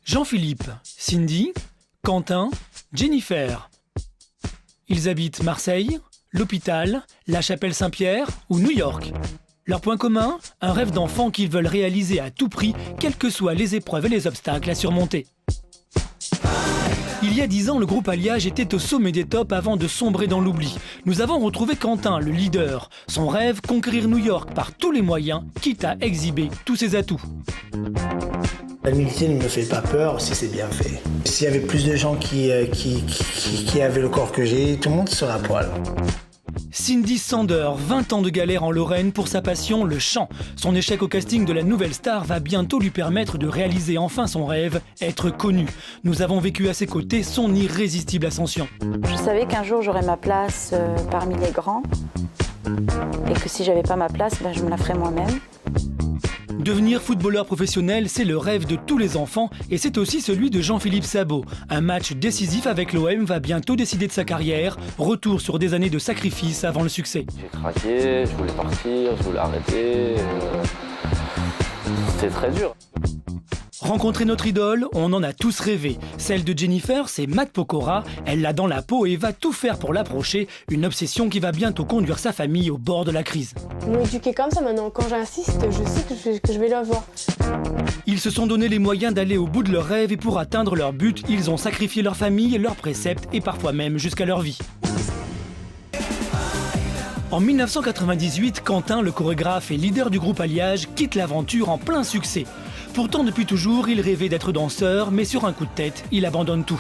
Jean-Philippe, Cindy, Quentin, Jennifer. Ils habitent Marseille, l'hôpital, la Chapelle Saint-Pierre ou New York. Leur point commun, un rêve d'enfant qu'ils veulent réaliser à tout prix, quelles que soient les épreuves et les obstacles à surmonter. Il y a 10 ans, le groupe Alliage était au sommet des tops avant de sombrer dans l'oubli. Nous avons retrouvé Quentin, le leader. Son rêve, conquérir New York par tous les moyens, quitte à exhiber tous ses atouts. La nudité ne me fait pas peur si c'est bien fait. S'il y avait plus de gens qui avaient le corps que j'ai, tout le monde serait à poil. Cindy Sander, 20 ans de galère en Lorraine pour sa passion, le chant. Son échec au casting de la nouvelle star va bientôt lui permettre de réaliser enfin son rêve, être connue. Nous avons vécu à ses côtés son irrésistible ascension. Je savais qu'un jour j'aurais ma place parmi les grands et que si j'avais pas ma place, je me la ferais moi-même. Devenir footballeur professionnel, c'est le rêve de tous les enfants et c'est aussi celui de Jean-Philippe Sabot. Un match décisif avec l'OM va bientôt décider de sa carrière. Retour sur des années de sacrifice avant le succès. J'ai craqué, je voulais partir, je voulais arrêter. C'était très dur. Rencontrer notre idole, on en a tous rêvé. Celle de Jennifer, c'est Matt Pokora. Elle l'a dans la peau et va tout faire pour l'approcher. Une obsession qui va bientôt conduire sa famille au bord de la crise. Ils m'ont éduqué comme ça maintenant. Quand j'insiste, je sais que je vais la voir. Ils se sont donné les moyens d'aller au bout de leur rêve et pour atteindre leur but, ils ont sacrifié leur famille, leurs préceptes et parfois même jusqu'à leur vie. En 1998, Quentin, le chorégraphe et leader du groupe Alliage, quitte l'aventure en plein succès. Pourtant, depuis toujours, il rêvait d'être danseur, mais sur un coup de tête, il abandonne tout.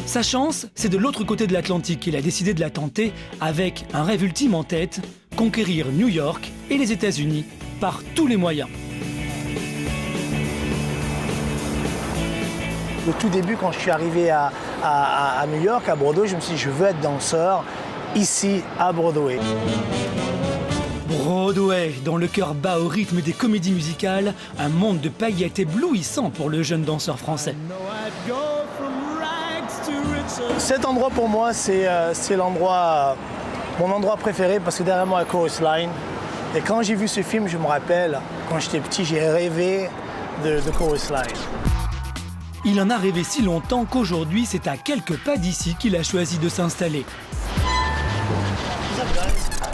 Sa chance, c'est de l'autre côté de l'Atlantique qu'il a décidé de la tenter avec un rêve ultime en tête, conquérir New York et les États-Unis par tous les moyens. Au tout début, quand je suis arrivé à New York, à Broadway, je me suis dit, je veux être danseur ici, à Broadway. Broadway, dans le cœur bat au rythme des comédies musicales, un monde de paillettes éblouissant pour le jeune danseur français. Cet endroit pour moi, c'est mon endroit préféré parce que derrière moi, il y a Chorus Line. Et quand j'ai vu ce film, je me rappelle, quand j'étais petit, j'ai rêvé de Chorus Line. Il en a rêvé si longtemps qu'aujourd'hui, c'est à quelques pas d'ici qu'il a choisi de s'installer.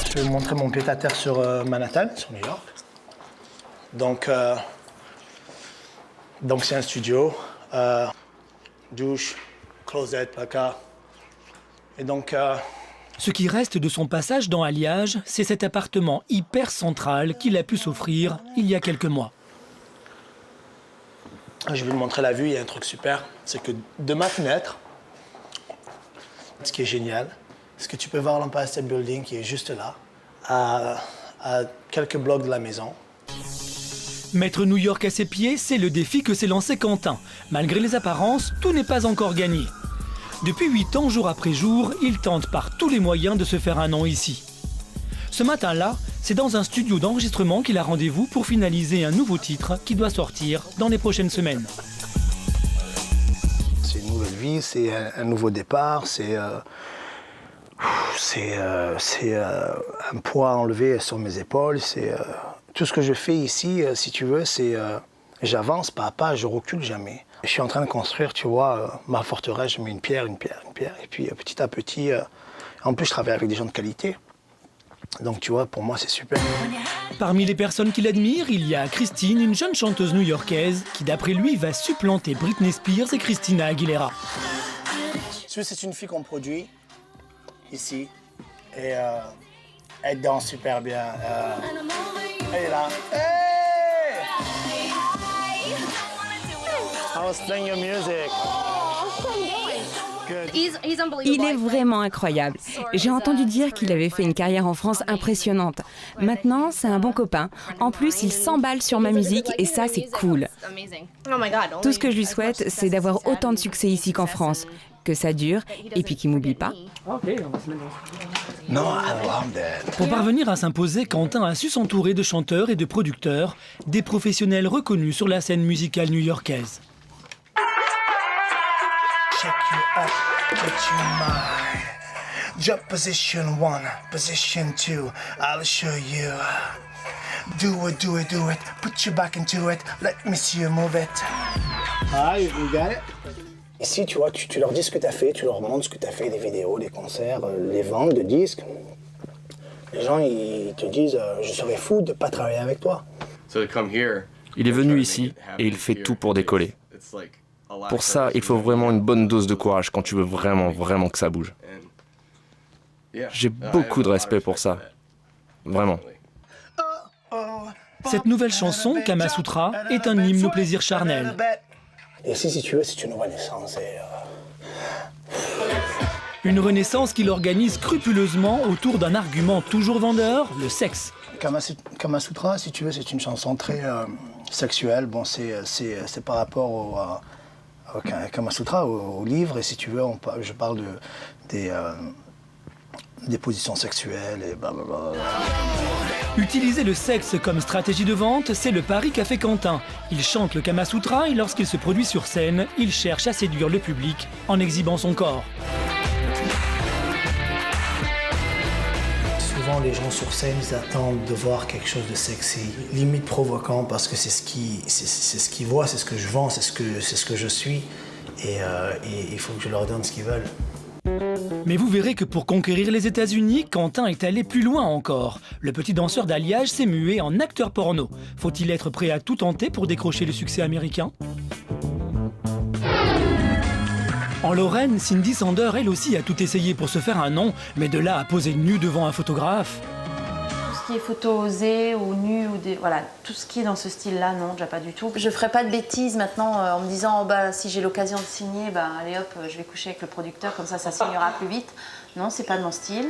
Je vais vous montrer mon pied-à-terre sur Manhattan, sur New York. Donc c'est un studio, douche, closet, placard. Et donc... Ce qui reste de son passage dans Alliage, c'est cet appartement hyper central qu'il a pu s'offrir il y a quelques mois. Je vais vous montrer la vue, il y a un truc super. C'est que de ma fenêtre, ce qui est génial, c'est que tu peux voir l'Empire State Building qui est juste là, à quelques blocs de la maison. Mettre New York à ses pieds, c'est le défi que s'est lancé Quentin. Malgré les apparences, tout n'est pas encore gagné. Depuis 8 ans, jour après jour, il tente par tous les moyens de se faire un nom ici. Ce matin-là, c'est dans un studio d'enregistrement qu'il a rendez-vous pour finaliser un nouveau titre qui doit sortir dans les prochaines semaines. C'est une nouvelle vie, c'est un nouveau départ, c'est un poids enlevé sur mes épaules. Tout ce que je fais ici, si tu veux, c'est j'avance pas à pas, je recule jamais. Je suis en train de construire, tu vois, ma forteresse, je mets une pierre, et puis petit à petit, en plus je travaille avec des gens de qualité. Donc tu vois, pour moi c'est super. Parmi les personnes qu'il admire, il y a Christine, une jeune chanteuse new-yorkaise qui d'après lui va supplanter Britney Spears et Christina Aguilera. C'est une fille qu'on produit ici et elle danse super bien. Elle est là. Hey! I was playing your music. Il est vraiment incroyable. J'ai entendu dire qu'il avait fait une carrière en France impressionnante. Maintenant, c'est un bon copain. En plus, il s'emballe sur ma musique et ça, c'est cool. Tout ce que je lui souhaite, c'est d'avoir autant de succès ici qu'en France. Que ça dure et puis qu'il m'oublie pas. Non, I love that. Pour parvenir à s'imposer, Quentin a su s'entourer de chanteurs et de producteurs, des professionnels reconnus sur la scène musicale new-yorkaise. Check you up, get you mine. Jump position 1, position 2, I'll show you. Do it, do it, do it. Put your back into it. Let me see you move it. Alright, you got it? Ici, tu vois, tu leur dis ce que tu as fait, tu leur montres ce que tu as fait, des vidéos, des concerts, les ventes de disques. Les gens, ils te disent je serais fou de ne pas travailler avec toi. Il est venu ici et il fait tout pour décoller. Pour ça, il faut vraiment une bonne dose de courage quand tu veux vraiment, vraiment que ça bouge. J'ai beaucoup de respect pour ça. Vraiment. Cette nouvelle chanson, Kama Sutra, est un hymne au plaisir charnel. Et si tu veux, c'est une renaissance. Une renaissance qu'il organise scrupuleusement autour d'un argument toujours vendeur, le sexe. Kama Sutra, si tu veux, c'est une chanson très sexuelle. Bon, c'est par rapport au Kama Sutra, au livre. Et si tu veux, je parle des positions sexuelles et blablabla. Utiliser le sexe comme stratégie de vente, c'est le pari qu'a fait Quentin. Il chante le Kama Sutra et lorsqu'il se produit sur scène, il cherche à séduire le public en exhibant son corps. Souvent, les gens sur scène, ils attendent de voir quelque chose de sexy, limite provoquant, parce que c'est ce qu'ils voient, c'est ce que je vends, c'est ce que je suis. Et il faut que je leur donne ce qu'ils veulent. Mais vous verrez que pour conquérir les États-Unis, Quentin est allé plus loin encore. Le petit danseur d'alliage s'est mué en acteur porno. Faut-il être prêt à tout tenter pour décrocher le succès américain ? En Lorraine, Cindy Sander, elle aussi, a tout essayé pour se faire un nom, mais de là à poser nue devant un photographe. Tout ce qui est photo osée ou nu, voilà, tout ce qui est dans ce style-là, non, déjà pas du tout. Je ferai pas de bêtises maintenant en me disant si j'ai l'occasion de signer, allez hop, je vais coucher avec le producteur, comme ça signera plus vite. Non, c'est pas de mon style.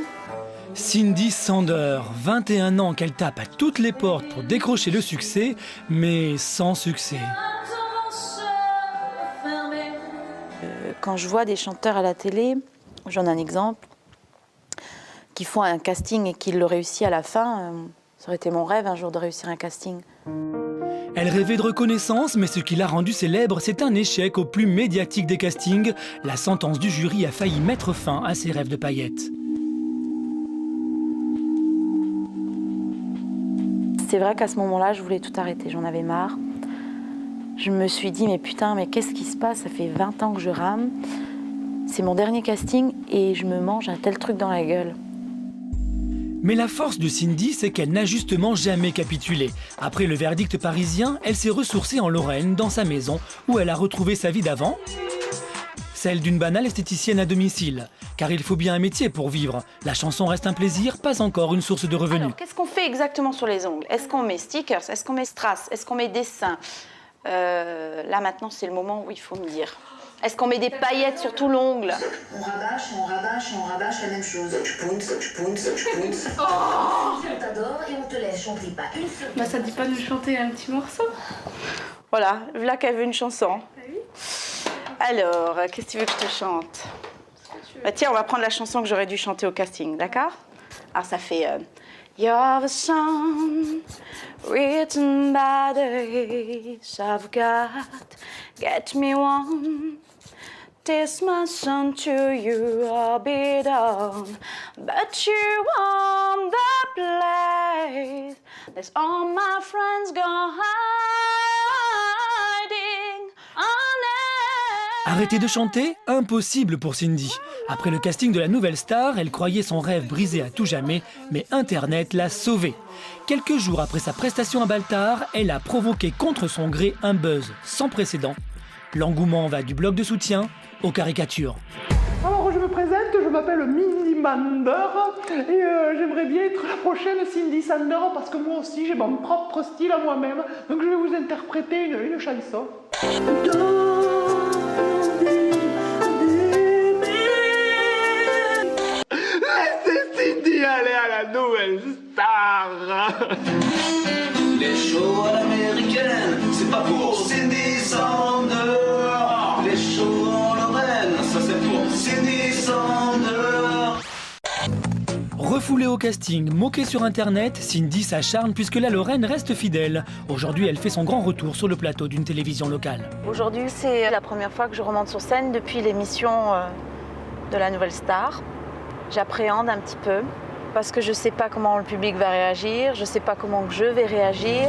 Cindy Sander, 21 ans qu'elle tape à toutes les portes pour décrocher le succès, mais sans succès. Quand je vois des chanteurs à la télé, j'en ai un exemple, qui font un casting et qui le réussit à la fin, ça aurait été mon rêve un jour de réussir un casting. Elle rêvait de reconnaissance, mais ce qui l'a rendue célèbre, c'est un échec au plus médiatique des castings. La sentence du jury a failli mettre fin à ses rêves de paillettes. C'est vrai qu'à ce moment-là, je voulais tout arrêter, j'en avais marre. Je me suis dit, mais putain, mais qu'est-ce qui se passe? Ça fait 20 ans que je rame. C'est mon dernier casting et je me mange un tel truc dans la gueule. Mais la force de Cindy, c'est qu'elle n'a justement jamais capitulé. Après le verdict parisien, elle s'est ressourcée en Lorraine, dans sa maison, où elle a retrouvé sa vie d'avant, celle d'une banale esthéticienne à domicile. Car il faut bien un métier pour vivre. La chanson reste un plaisir, pas encore une source de revenus. Alors, qu'est-ce qu'on fait exactement sur les ongles? Est-ce qu'on met stickers? Est-ce qu'on met strass? Est-ce qu'on met dessin? Là, maintenant, c'est le moment où il faut me dire. Est-ce qu'on met des paillettes sur tout l'ongle? On rabâche la même chose. Tu pounces. On t'adore et on te laisse chanter pas une seule. Ça te dit pas de nous chanter un petit morceau? Voilà, là qu'elle veut une chanson. Alors, qu'est-ce que tu veux que je te chante? Tiens, on va prendre la chanson que j'aurais dû chanter au casting, d'accord? Alors, ça fait... You're the song written by the I've got. Get me one. This my song to you, I'll be done. But you want the place. There's all my friends gone hiding on it. Arrêter de chanter? Impossible pour Cindy. Après le casting de la nouvelle star, elle croyait son rêve brisé à tout jamais, mais Internet l'a sauvée. Quelques jours après sa prestation à Baltar, elle a provoqué contre son gré un buzz sans précédent. L'engouement va du blog de soutien aux caricatures. Alors je me présente, je m'appelle Mindy Mander et j'aimerais bien être la prochaine Cindy Sander parce que moi aussi j'ai mon propre style à moi-même. Donc je vais vous interpréter une chanson. Laissez Cindy aller à la nouvelle star. Les shows à l'américaine, c'est pas pour Cindy Sander. Les shows en Lorraine, ça c'est pour Cindy Sander. Refoulée au casting, moquée sur Internet, Cindy s'acharne puisque la Lorraine reste fidèle. Aujourd'hui, elle fait son grand retour sur le plateau d'une télévision locale. Aujourd'hui, c'est la première fois que je remonte sur scène depuis l'émission de la Nouvelle Star. J'appréhende un petit peu parce que je ne sais pas comment le public va réagir, je ne sais pas comment je vais réagir.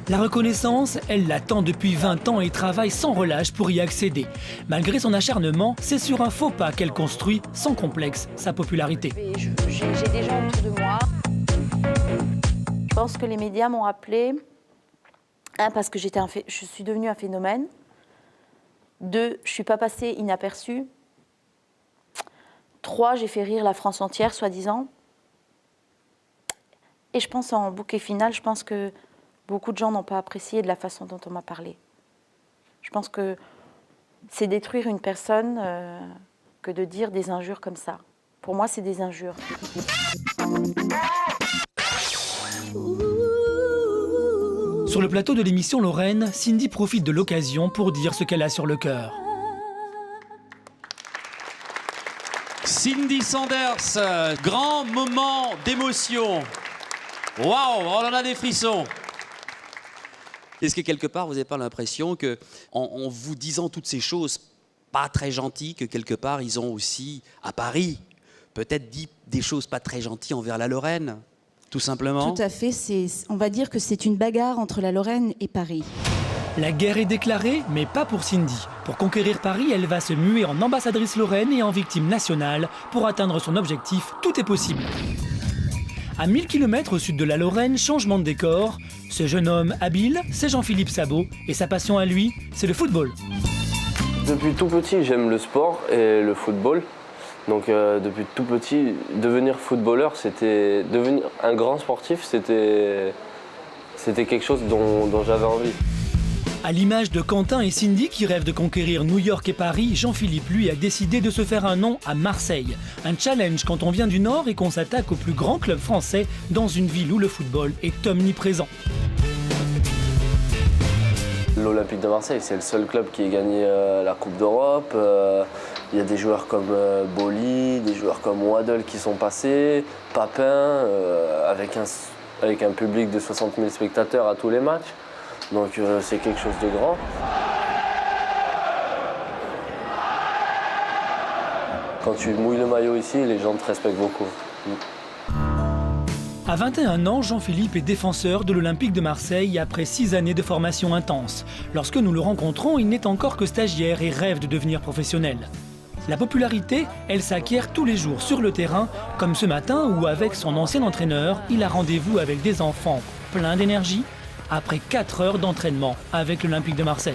La reconnaissance, elle l'attend depuis 20 ans et travaille sans relâche pour y accéder. Malgré son acharnement, c'est sur un faux pas qu'elle construit, sans complexe, sa popularité. J'ai des gens autour de moi. Je pense que les médias m'ont appelé, parce que je suis devenue un phénomène. 2, je ne suis pas passée inaperçue. 3, j'ai fait rire la France entière, soi-disant. Et je pense en bouquet final, je pense que beaucoup de gens n'ont pas apprécié de la façon dont on m'a parlé. Je pense que c'est détruire une personne que de dire des injures comme ça. Pour moi, c'est des injures. Sur le plateau de l'émission Lorraine, Cindy profite de l'occasion pour dire ce qu'elle a sur le cœur. Cindy Sanders, grand moment d'émotion. Waouh, on en a des frissons. Est-ce que quelque part, vous n'avez pas l'impression que, en vous disant toutes ces choses pas très gentilles, que quelque part, ils ont aussi, à Paris, peut-être dit des choses pas très gentilles envers la Lorraine, tout simplement? Tout à fait. On va dire que c'est une bagarre entre la Lorraine et Paris. La guerre est déclarée, mais pas pour Cindy. Pour conquérir Paris, elle va se muer en ambassadrice Lorraine et en victime nationale. Pour atteindre son objectif, tout est possible. À 1000 km au sud de la Lorraine, changement de décor. Ce jeune homme habile, c'est Jean-Philippe Sabot. Et sa passion à lui, c'est le football. Depuis tout petit, j'aime le sport et le football. Donc depuis tout petit, devenir footballeur, devenir un grand sportif, c'était quelque chose dont j'avais envie. À l'image de Quentin et Cindy qui rêvent de conquérir New York et Paris, Jean-Philippe, lui, a décidé de se faire un nom à Marseille. Un challenge quand on vient du Nord et qu'on s'attaque au plus grand club français dans une ville où le football est omniprésent. L'Olympique de Marseille, c'est le seul club qui ait gagné la Coupe d'Europe. Il y a des joueurs comme Boli, des joueurs comme Waddle qui sont passés, Papin, avec un public de 60 000 spectateurs à tous les matchs. Donc c'est quelque chose de grand. Quand tu mouilles le maillot ici, les gens te respectent beaucoup. À 21 ans, Jean-Philippe est défenseur de l'Olympique de Marseille après 6 années de formation intense. Lorsque nous le rencontrons, il n'est encore que stagiaire et rêve de devenir professionnel. La popularité, elle s'acquiert tous les jours sur le terrain, comme ce matin où, avec son ancien entraîneur, il a rendez-vous avec des enfants pleins d'énergie, après 4 heures d'entraînement avec l'Olympique de Marseille.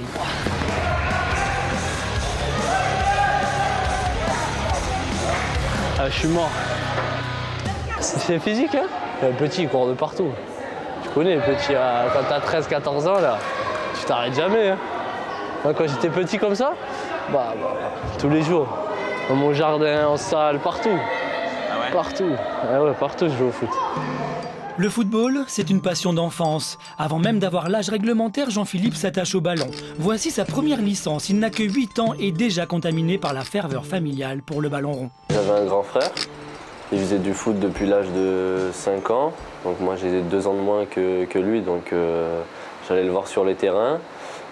Je suis mort. C'est physique, hein? Les petits, ils courent de partout. Tu connais les petits, quand t'as 13-14 ans, là, tu t'arrêtes jamais. Hein? Moi, quand j'étais petit comme ça, tous les jours, dans mon jardin, en salle, partout. Ah ouais? Partout. Ah ouais, partout, je joue au foot. Le football, c'est une passion d'enfance. Avant même d'avoir l'âge réglementaire, Jean-Philippe s'attache au ballon. Voici sa première licence. Il n'a que 8 ans et déjà contaminé par la ferveur familiale pour le ballon rond. J'avais un grand frère. Il faisait du foot depuis l'âge de 5 ans. Donc moi, j'ai 2 ans de moins que lui. Donc j'allais le voir sur les terrains.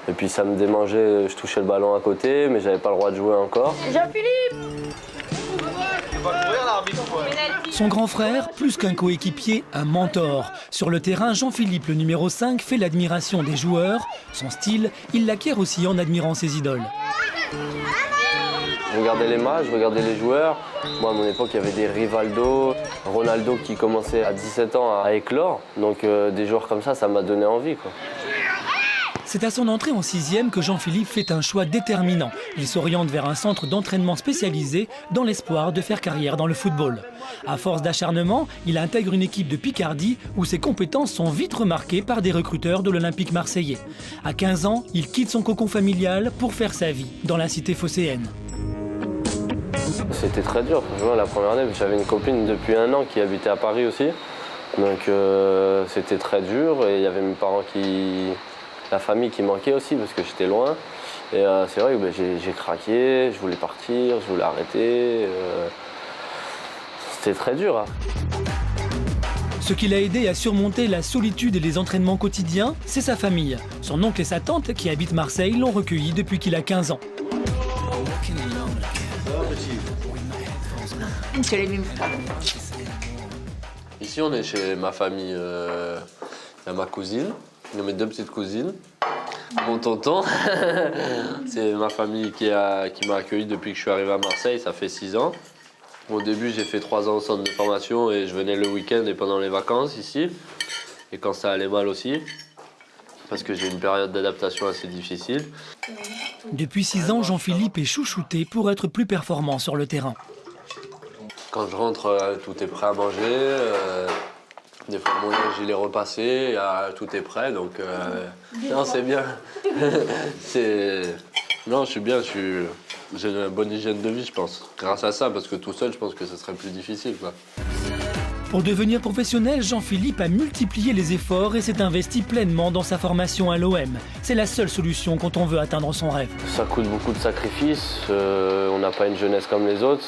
Et puis ça me démangeait, je touchais le ballon à côté, mais j'avais pas le droit de jouer encore. Jean-Philippe! Son grand frère, plus qu'un coéquipier, un mentor. Sur le terrain, Jean-Philippe, le numéro 5, fait l'admiration des joueurs. Son style, il l'acquiert aussi en admirant ses idoles. Je regardais les matchs, je regardais les joueurs. Moi, à mon époque, il y avait des Rivaldo, Ronaldo qui commençait à 17 ans à éclore. Donc des joueurs comme ça m'a donné envie, quoi. C'est à son entrée en 6e que Jean-Philippe fait un choix déterminant. Il s'oriente vers un centre d'entraînement spécialisé dans l'espoir de faire carrière dans le football. À force d'acharnement, il intègre une équipe de Picardie où ses compétences sont vite remarquées par des recruteurs de l'Olympique marseillais. À 15 ans, il quitte son cocon familial pour faire sa vie dans la cité phocéenne. C'était très dur. La première année, j'avais une copine depuis 1 an qui habitait à Paris aussi. Donc c'était très dur et il y avait mes parents la famille qui manquait aussi parce que j'étais loin. Et c'est vrai que j'ai craqué, je voulais partir, je voulais arrêter. C'était très dur. Hein. Ce qui l'a aidé à surmonter la solitude et les entraînements quotidiens, c'est sa famille. Son oncle et sa tante, qui habitent Marseille, l'ont recueilli depuis qu'il a 15 ans. Ici, on est chez ma famille. Il y a ma cousine, il y a mes 2 petites cousines, mon tonton. C'est ma famille qui m'a accueilli depuis que je suis arrivé à Marseille, ça fait 6 ans. Au début, j'ai fait 3 ans au centre de formation et je venais le week-end et pendant les vacances ici. Et quand ça allait mal aussi, parce que j'ai une période d'adaptation assez difficile. Depuis 6 ans, Jean-Philippe est chouchouté pour être plus performant sur le terrain. Quand je rentre, tout est prêt à manger. Des fois, mon linge, il est repassé, tout est prêt, donc non, c'est bien. Non, je suis bien, j'ai une bonne hygiène de vie, je pense. Grâce à ça, parce que tout seul, je pense que ce serait plus difficile, quoi. Pour devenir professionnel, Jean-Philippe a multiplié les efforts et s'est investi pleinement dans sa formation à l'OM. C'est la seule solution quand on veut atteindre son rêve. Ça coûte beaucoup de sacrifices, on n'a pas une jeunesse comme les autres.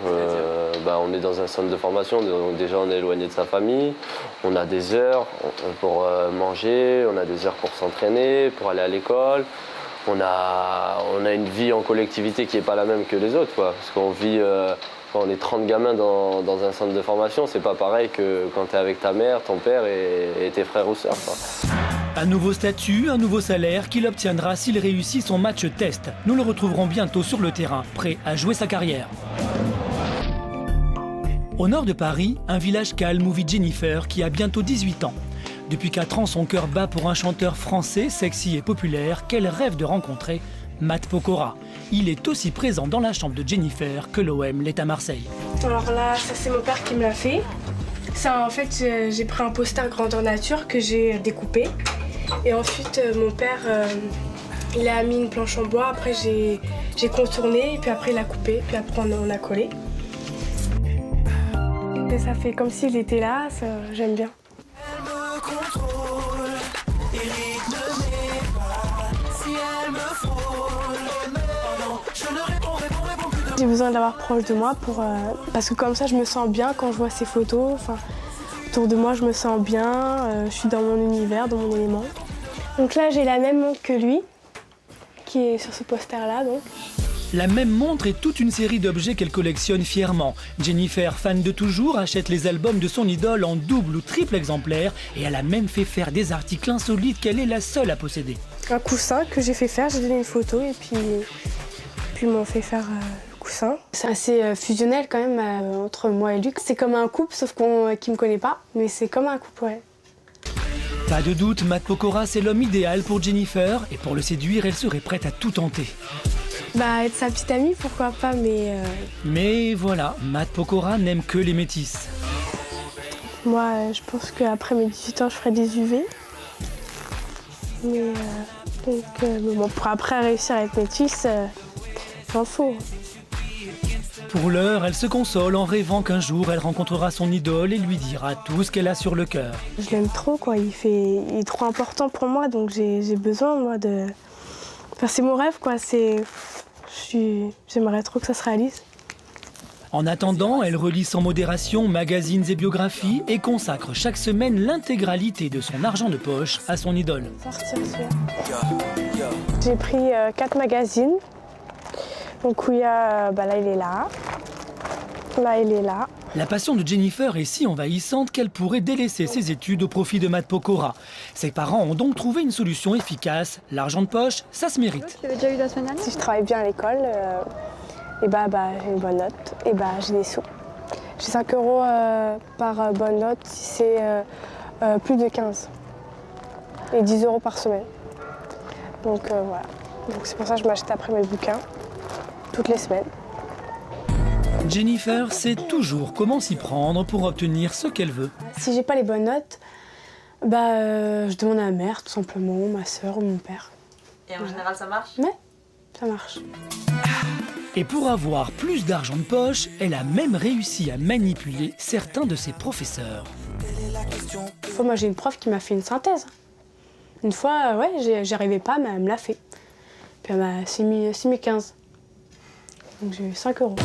On est dans un centre de formation, donc déjà on est éloigné de sa famille, on a des heures pour manger, on a des heures pour s'entraîner, pour aller à l'école. On a une vie en collectivité qui n'est pas la même que les autres, quoi. Parce qu'on vit, quand on est 30 gamins dans un centre de formation, c'est pas pareil que quand tu es avec ta mère, ton père et tes frères ou sœurs, quoi. Un nouveau statut, un nouveau salaire qu'il obtiendra s'il réussit son match test. Nous le retrouverons bientôt sur le terrain, prêt à jouer sa carrière. Au nord de Paris, un village calme où vit Jennifer qui a bientôt 18 ans. Depuis 4 ans, son cœur bat pour un chanteur français, sexy et populaire qu'elle rêve de rencontrer, Matt Pokora. Il est aussi présent dans la chambre de Jennifer que l'OM l'est à Marseille. Alors là, ça c'est mon père qui me l'a fait. Ça, en fait, j'ai pris un poster grandeur nature que j'ai découpé. Et ensuite, mon père, il a mis une planche en bois. Après, j'ai contourné, et puis après, il a coupé. Puis après, on a collé. Et ça fait comme s'il était là, j'aime bien. J'ai besoin de l'avoir proche de moi parce que comme ça je me sens bien quand je vois ses photos. Enfin, autour de moi je me sens bien, je suis dans mon univers, dans mon élément. Donc là j'ai la même montre que lui, qui est sur ce poster-là donc. La même montre et toute une série d'objets qu'elle collectionne fièrement. Jennifer, fan de toujours, achète les albums de son idole en double ou triple exemplaire et elle a même fait faire des articles insolites qu'elle est la seule à posséder. Un coussin que j'ai fait faire, j'ai donné une photo et puis ils m'ont fait faire le coussin. C'est assez fusionnel quand même entre moi et Luc. C'est comme un couple sauf qu'il me connaît pas, mais c'est comme un couple, ouais. Pas de doute, Matt Pokora c'est l'homme idéal pour Jennifer et pour le séduire, elle serait prête à tout tenter. Bah, être sa petite amie, pourquoi pas, mais... Mais voilà, Matt Pokora n'aime que les métisses. Moi, je pense qu'après mes 18 ans, je ferai des UV. Mais bon, pour après réussir à être métisse, il en faut. Pour l'heure, elle se console en rêvant qu'un jour, elle rencontrera son idole et lui dira tout ce qu'elle a sur le cœur. Je l'aime trop, quoi. Il est trop important pour moi, donc j'ai besoin, moi, de... Enfin, c'est mon rêve, quoi. J'aimerais trop que ça se réalise. En attendant, elle relit sans modération magazines et biographies et consacre chaque semaine l'intégralité de son argent de poche à son idole. J'ai pris 4 magazines. Donc où il y a... là, il est là. Là, il est là. La passion de Jennifer est si envahissante qu'elle pourrait délaisser ses études au profit de Matt Pokora. Ses parents ont donc trouvé une solution efficace. L'argent de poche, ça se mérite. Tu avais déjà eu la semaine dernière ? Si je travaille bien à l'école, j'ai une bonne note, et j'ai des sous. J'ai 5 € par bonne note si c'est plus de 15. Et 10 € par semaine. Donc voilà. Donc c'est pour ça que je m'achète après mes bouquins, toutes les semaines. Jennifer sait toujours comment s'y prendre pour obtenir ce qu'elle veut. Si j'ai pas les bonnes notes, je demande à ma mère, tout simplement, ma soeur ou mon père. Et en général, ça marche ? Ouais, ça marche. Et pour avoir plus d'argent de poche, elle a même réussi à manipuler certains de ses professeurs. Une fois, moi, j'ai une prof qui m'a fait une synthèse. Une fois, j'arrivais pas, mais elle me l'a fait. Puis elle m'a mis 15. Donc j'ai eu 5 €.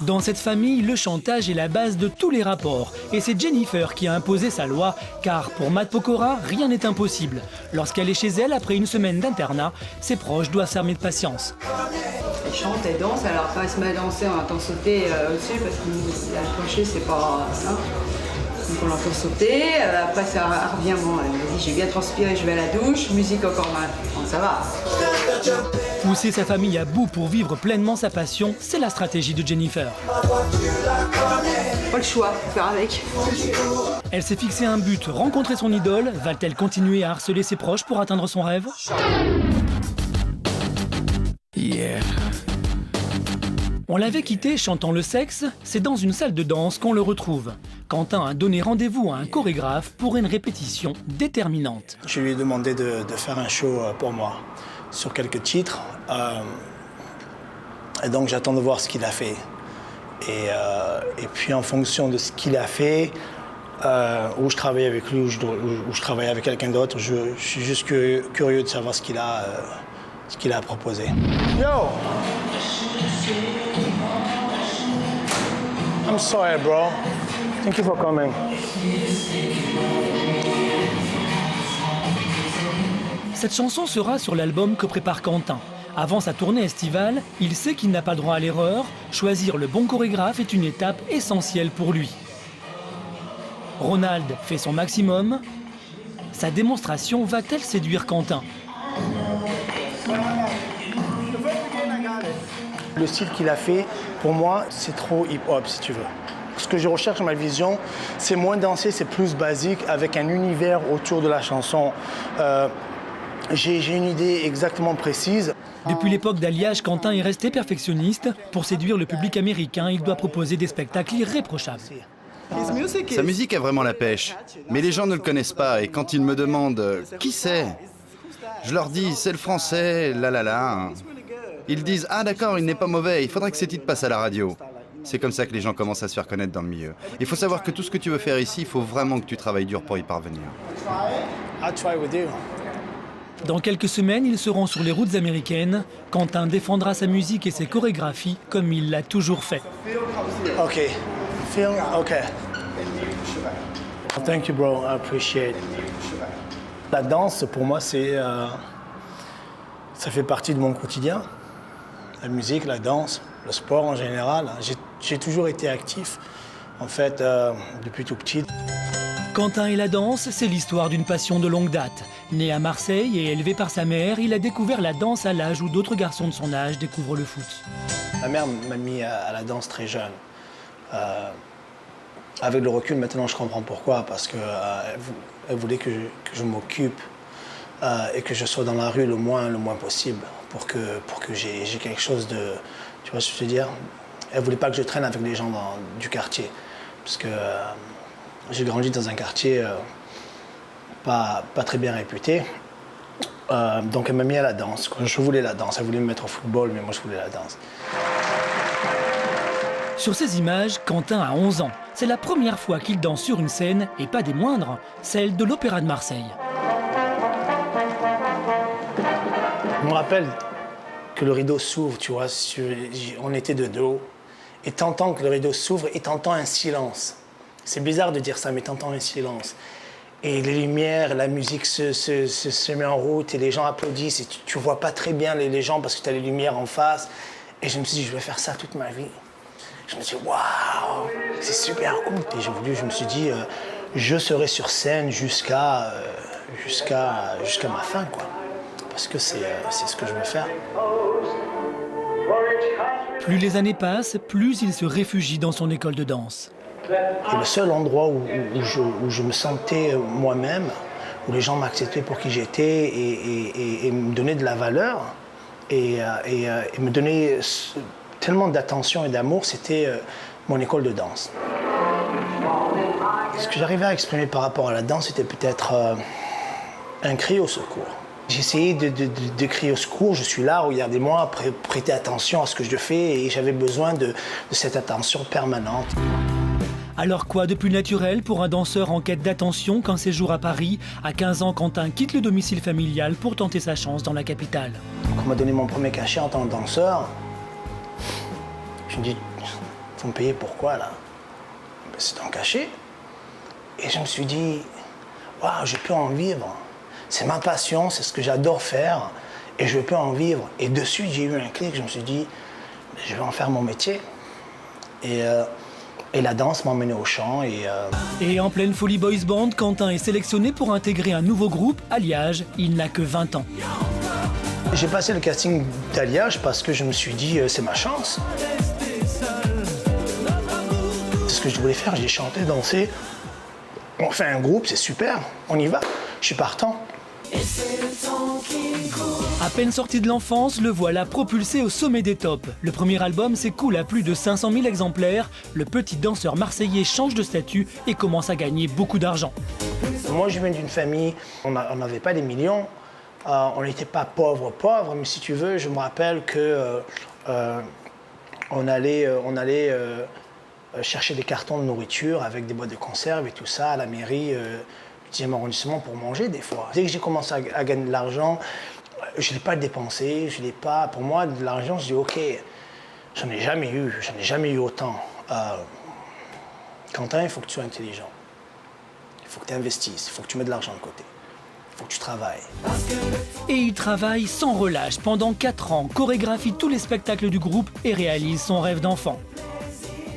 Dans cette famille, le chantage est la base de tous les rapports. Et c'est Jennifer qui a imposé sa loi, car pour Matt Pokora, rien n'est impossible. Lorsqu'elle est chez elle, après une semaine d'internat, ses proches doivent s'armer de patience. elle chante, elle danse, alors quand elle se met à danser, on entend sauter au-dessus parce que le plancher, c'est pas ça. Donc on l'entend sauter, après ça revient, bon, elle me dit j'ai bien transpiré, je vais à la douche, musique encore mal, bon, ça va. Pousser sa famille à bout pour vivre pleinement sa passion, c'est la stratégie de Jennifer. Pas le choix, faut faire avec. Elle s'est fixé un but, rencontrer son idole. Va-t-elle continuer à harceler ses proches pour atteindre son rêve? Yeah. On l'avait quitté chantant le sexe, c'est dans une salle de danse qu'on le retrouve. Quentin a donné rendez-vous à un chorégraphe pour une répétition déterminante. Je lui ai demandé de faire un show pour moi, sur quelques titres. Et donc j'attends de voir ce qu'il a fait. Et puis en fonction de ce qu'il a fait, où je travaille avec lui, où je travaille avec quelqu'un d'autre, je suis juste curieux de savoir ce qu'il a proposé. Yo! I'm sorry, bro. Thank you for coming. Cette chanson sera sur l'album que prépare Quentin. Avant sa tournée estivale, il sait qu'il n'a pas droit à l'erreur. Choisir le bon chorégraphe est une étape essentielle pour lui. Ronald fait son maximum. Sa démonstration va-t-elle séduire Quentin? Le style qu'il a fait, pour moi, c'est trop hip-hop, si tu veux. Ce que je recherche dans ma vision, c'est moins dansé, c'est plus basique, avec un univers autour de la chanson. J'ai une idée exactement précise. Depuis l'époque d'Alliage, Quentin est resté perfectionniste. Pour séduire le public américain, il doit proposer des spectacles irréprochables. Sa musique a vraiment la pêche, mais les gens ne le connaissent pas et quand ils me demandent « qui c'est ?», je leur dis « c'est le français, la la la ». Ils disent « ah d'accord, il n'est pas mauvais, il faudrait que ces titres passent à la radio ». C'est comme ça que les gens commencent à se faire connaître dans le milieu. Il faut savoir que tout ce que tu veux faire ici, il faut vraiment que tu travailles dur pour y parvenir. Dans quelques semaines, ils seront sur les routes américaines. Quentin défendra sa musique et ses chorégraphies comme il l'a toujours fait. OK. Film, OK. Thank you, bro. I appreciate. La danse, pour moi, ça fait partie de mon quotidien. La musique, la danse, le sport en général. J'ai toujours été actif, en fait, depuis tout petit. Quentin et la danse, c'est l'histoire d'une passion de longue date. Né à Marseille et élevé par sa mère, il a découvert la danse à l'âge où d'autres garçons de son âge découvrent le foot. Ma mère m'a mis à la danse très jeune. Avec le recul, maintenant, je comprends pourquoi. Parce qu'elle voulait que je m'occupe et que je sois dans la rue le moins possible pour que j'ai quelque chose de... Tu vois ce que je veux dire? Elle voulait pas que je traîne avec les gens du quartier. Parce que j'ai grandi dans un quartier pas très bien réputé. Donc elle m'a mis à la danse. Je voulais la danse. Elle voulait me mettre au football, mais moi je voulais la danse. Sur ces images, Quentin a 11 ans. C'est la première fois qu'il danse sur une scène, et pas des moindres, celle de l'Opéra de Marseille. Je me rappelle que le rideau s'ouvre, tu vois, on était de dos, et t'entends que le rideau s'ouvre et t'entends un silence. C'est bizarre de dire ça, mais t'entends un silence. Et les lumières, la musique se met en route et les gens applaudissent et tu vois pas très bien les gens parce que tu as les lumières en face. Et je me suis dit, je vais faire ça toute ma vie. Je me suis dit, waouh, c'est super cool. Et je me suis dit, je serai sur scène jusqu'à ma fin, quoi. Parce que c'est ce que je veux faire. Plus les années passent, plus il se réfugie dans son école de danse. Et le seul endroit où je me sentais moi-même, où les gens m'acceptaient pour qui j'étais et me donnaient de la valeur et me donnaient tellement d'attention et d'amour, c'était mon école de danse. Ce que j'arrivais à exprimer par rapport à la danse, c'était peut-être un cri au secours. J'essayais de crier au secours, je suis là, regardez-moi, prêtez attention à ce que je fais et j'avais besoin de cette attention permanente. Alors quoi de plus naturel pour un danseur en quête d'attention qu'un séjour à Paris? À 15 ans, Quentin quitte le domicile familial pour tenter sa chance dans la capitale. Quand on m'a donné mon premier cachet en tant que danseur, je me dis, vous me payez pourquoi là? Ben, c'est un cachet. Et je me suis dit, waouh, je peux en vivre. C'est ma passion, c'est ce que j'adore faire. et je peux en vivre. Et de suite, j'ai eu un clic, je me suis dit, je vais en faire mon métier. Et la danse m'a emmené au chant. Et en pleine folie boys band, Quentin est sélectionné pour intégrer un nouveau groupe, Alliage. Il n'a que 20 ans. J'ai passé le casting d'Alliage parce que je me suis dit, c'est ma chance. C'est ce que je voulais faire, j'ai chanté, dansé. On fait un groupe, c'est super, on y va, je suis partant. À peine sorti de l'enfance, le voilà propulsé au sommet des tops. Le premier album s'écoule à plus de 500 000 exemplaires. Le petit danseur marseillais change de statut et commence à gagner beaucoup d'argent. Moi, je viens d'une famille, on n'avait pas des millions. On n'était pas pauvres, mais si tu veux, je me rappelle que on allait chercher des cartons de nourriture avec des boîtes de conserve et tout ça à la mairie du 10e arrondissement pour manger des fois. Dès que j'ai commencé à gagner de l'argent, je ne l'ai pas dépensé, je l'ai pas. Pour moi, de l'argent, je dis ok, j'en ai jamais eu autant. Quentin, il faut que tu sois intelligent. Il faut que tu investisses, il faut que tu mettes de l'argent de côté. Il faut que tu travailles. Et il travaille sans relâche pendant 4 ans, chorégraphie tous les spectacles du groupe et réalise son rêve d'enfant.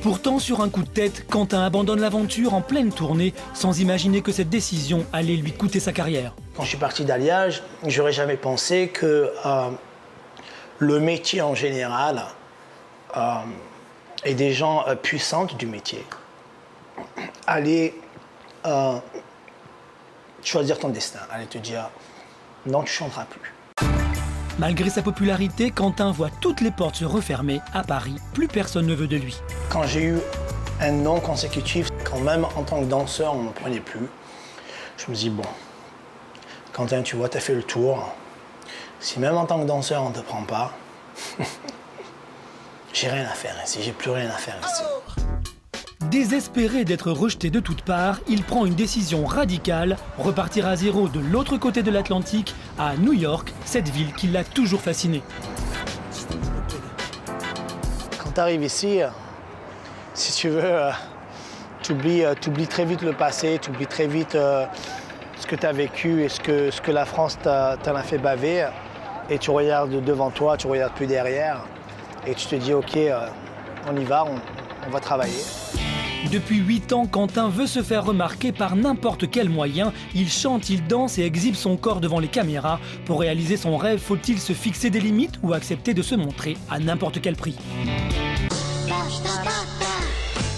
Pourtant, sur un coup de tête, Quentin abandonne l'aventure en pleine tournée, sans imaginer que cette décision allait lui coûter sa carrière. Quand je suis parti d'Alliage, j'aurais jamais pensé que le métier en général et des gens puissantes du métier allaient choisir ton destin, allaient te dire non, tu ne chanteras plus. Malgré sa popularité, Quentin voit toutes les portes se refermer. À Paris, plus personne ne veut de lui. Quand j'ai eu un non consécutif, quand même en tant que danseur, on ne me prenait plus, je me dis bon, Quentin, tu vois, tu as fait le tour. Si même en tant que danseur, on ne te prend pas, j'ai rien à faire ici, j'ai plus rien à faire ici. Désespéré d'être rejeté de toutes parts, il prend une décision radicale, repartir à zéro de l'autre côté de l'Atlantique, à New York, cette ville qui l'a toujours fasciné. Quand tu arrives ici, si tu veux, tu oublies très vite le passé, tu oublies très vite ce que tu as vécu et ce que la France t'en a fait baver. Et tu regardes devant toi, tu regardes plus derrière. Et tu te dis, ok, on y va, on va travailler. Depuis 8 ans, Quentin veut se faire remarquer par n'importe quel moyen. Il chante, il danse et exhibe son corps devant les caméras. Pour réaliser son rêve, faut-il se fixer des limites ou accepter de se montrer à n'importe quel prix?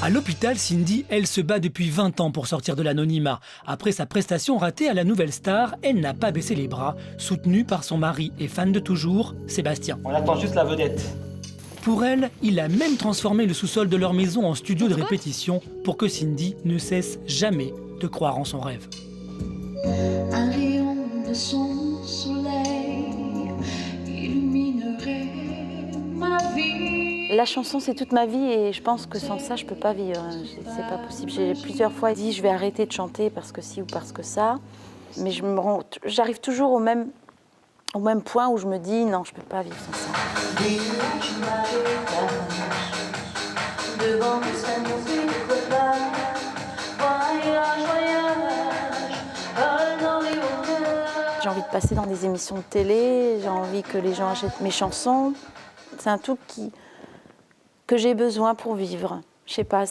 À l'hôpital, Cindy, elle se bat depuis 20 ans pour sortir de l'anonymat. Après sa prestation ratée à la Nouvelle Star, elle n'a pas baissé les bras. Soutenue par son mari et fan de toujours, Sébastien. On attend juste la vedette. Pour elle, il a même transformé le sous-sol de leur maison en studio de répétition pour que Cindy ne cesse jamais de croire en son rêve. Un rayon de son soleil illuminerait ma vie. La chanson, c'est toute ma vie et je pense que sans ça, je peux pas vivre. C'est pas possible. J'ai plusieurs fois dit je vais arrêter de chanter parce que ci ou parce que ça. Mais j'arrive toujours au même point où je me dis non, je peux pas vivre sans ça. J'ai envie de passer dans des émissions de télé, j'ai envie que les gens achètent mes chansons. C'est un truc que j'ai besoin pour vivre. Je sais pas,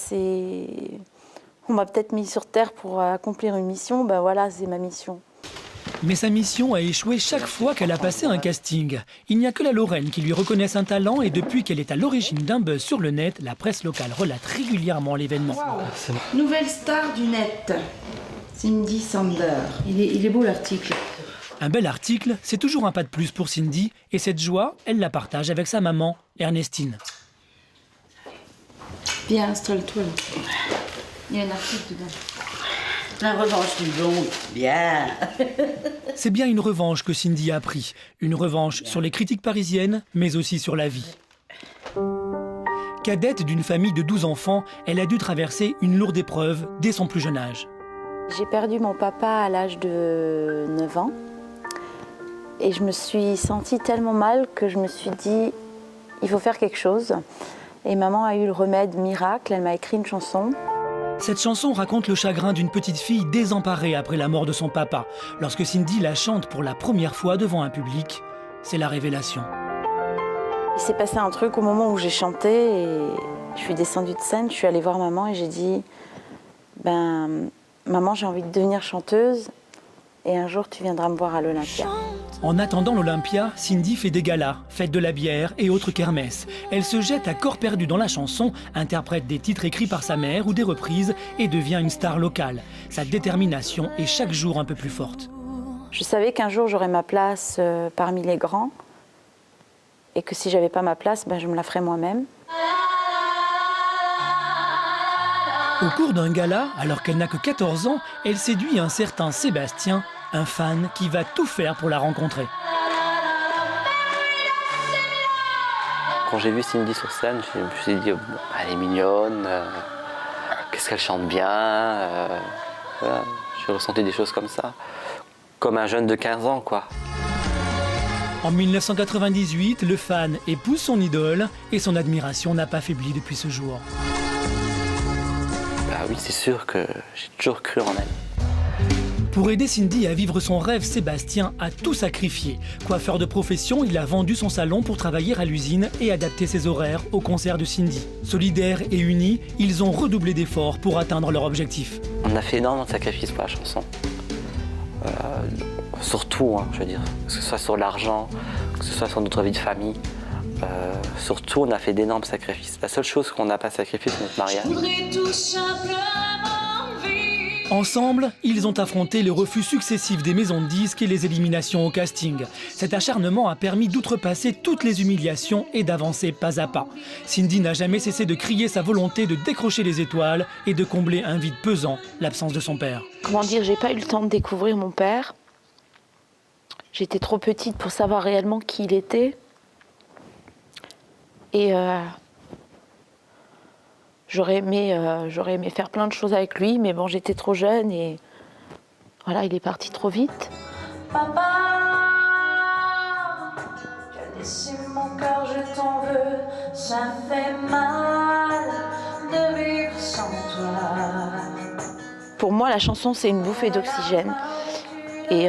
on m'a peut-être mis sur Terre pour accomplir une mission, ben voilà, c'est ma mission. Mais sa mission a échoué chaque fois qu'elle a passé un casting. Il n'y a que la Lorraine qui lui reconnaisse un talent et depuis qu'elle est à l'origine d'un buzz sur le net, la presse locale relate régulièrement l'événement. Wow. Nouvelle star du net, Cindy Sander. Il est beau l'article. Un bel article, c'est toujours un pas de plus pour Cindy et cette joie, elle la partage avec sa maman, Ernestine. Viens, installe-toi. Il y a un article dedans. La revanche du blond, bien. C'est bien une revanche que Cindy a pris. Une revanche sur les critiques parisiennes, mais aussi sur la vie. Cadette d'une famille de 12 enfants, elle a dû traverser une lourde épreuve dès son plus jeune âge. J'ai perdu mon papa à l'âge de 9 ans. Et je me suis sentie tellement mal que je me suis dit, il faut faire quelque chose. Et maman a eu le remède miracle, elle m'a écrit une chanson. Cette chanson raconte le chagrin d'une petite fille désemparée après la mort de son papa. Lorsque Cindy la chante pour la première fois devant un public, c'est la révélation. Il s'est passé un truc au moment où j'ai chanté et je suis descendue de scène, je suis allée voir maman et j'ai dit « Maman, j'ai envie de devenir chanteuse et un jour tu viendras me voir à l'Olympia. » En attendant l'Olympia, Cindy fait des galas, fête de la bière et autres kermesses. Elle se jette à corps perdu dans la chanson, interprète des titres écrits par sa mère ou des reprises et devient une star locale. Sa détermination est chaque jour un peu plus forte. Je savais qu'un jour j'aurais ma place parmi les grands et que si j'avais pas ma place, je me la ferais moi-même. Au cours d'un gala, alors qu'elle n'a que 14 ans, elle séduit un certain Sébastien, un fan qui va tout faire pour la rencontrer. Quand j'ai vu Cindy sur scène, je me suis dit, elle est mignonne, qu'est-ce qu'elle chante bien. Voilà. J'ai ressenti des choses comme ça, comme un jeune de 15 ans, quoi. En 1998, le fan épouse son idole et son admiration n'a pas faibli depuis ce jour. Bah oui, c'est sûr que j'ai toujours cru en elle. Pour aider Cindy à vivre son rêve, Sébastien a tout sacrifié. Coiffeur de profession, il a vendu son salon pour travailler à l'usine et adapter ses horaires au concert de Cindy. Solidaires et unis, ils ont redoublé d'efforts pour atteindre leur objectif. On a fait énormément de sacrifices pour la chanson. Surtout, je veux dire, que ce soit sur l'argent, que ce soit sur notre vie de famille. Surtout, on a fait d'énormes sacrifices. La seule chose qu'on n'a pas sacrifiée, c'est notre mariage. Ensemble, ils ont affronté les refus successifs des maisons de disques et les éliminations au casting. Cet acharnement a permis d'outrepasser toutes les humiliations et d'avancer pas à pas. Cindy n'a jamais cessé de crier sa volonté de décrocher les étoiles et de combler un vide pesant, l'absence de son père. Comment dire, j'ai pas eu le temps de découvrir mon père. J'étais trop petite pour savoir réellement qui il était. Et j'aurais aimé faire plein de choses avec lui, mais bon, j'étais trop jeune et voilà, il est parti trop vite. Papa, tu as laissé mon cœur, je t'en veux, ça fait mal de vivre sans toi. Pour moi, la chanson, c'est une bouffée d'oxygène. Et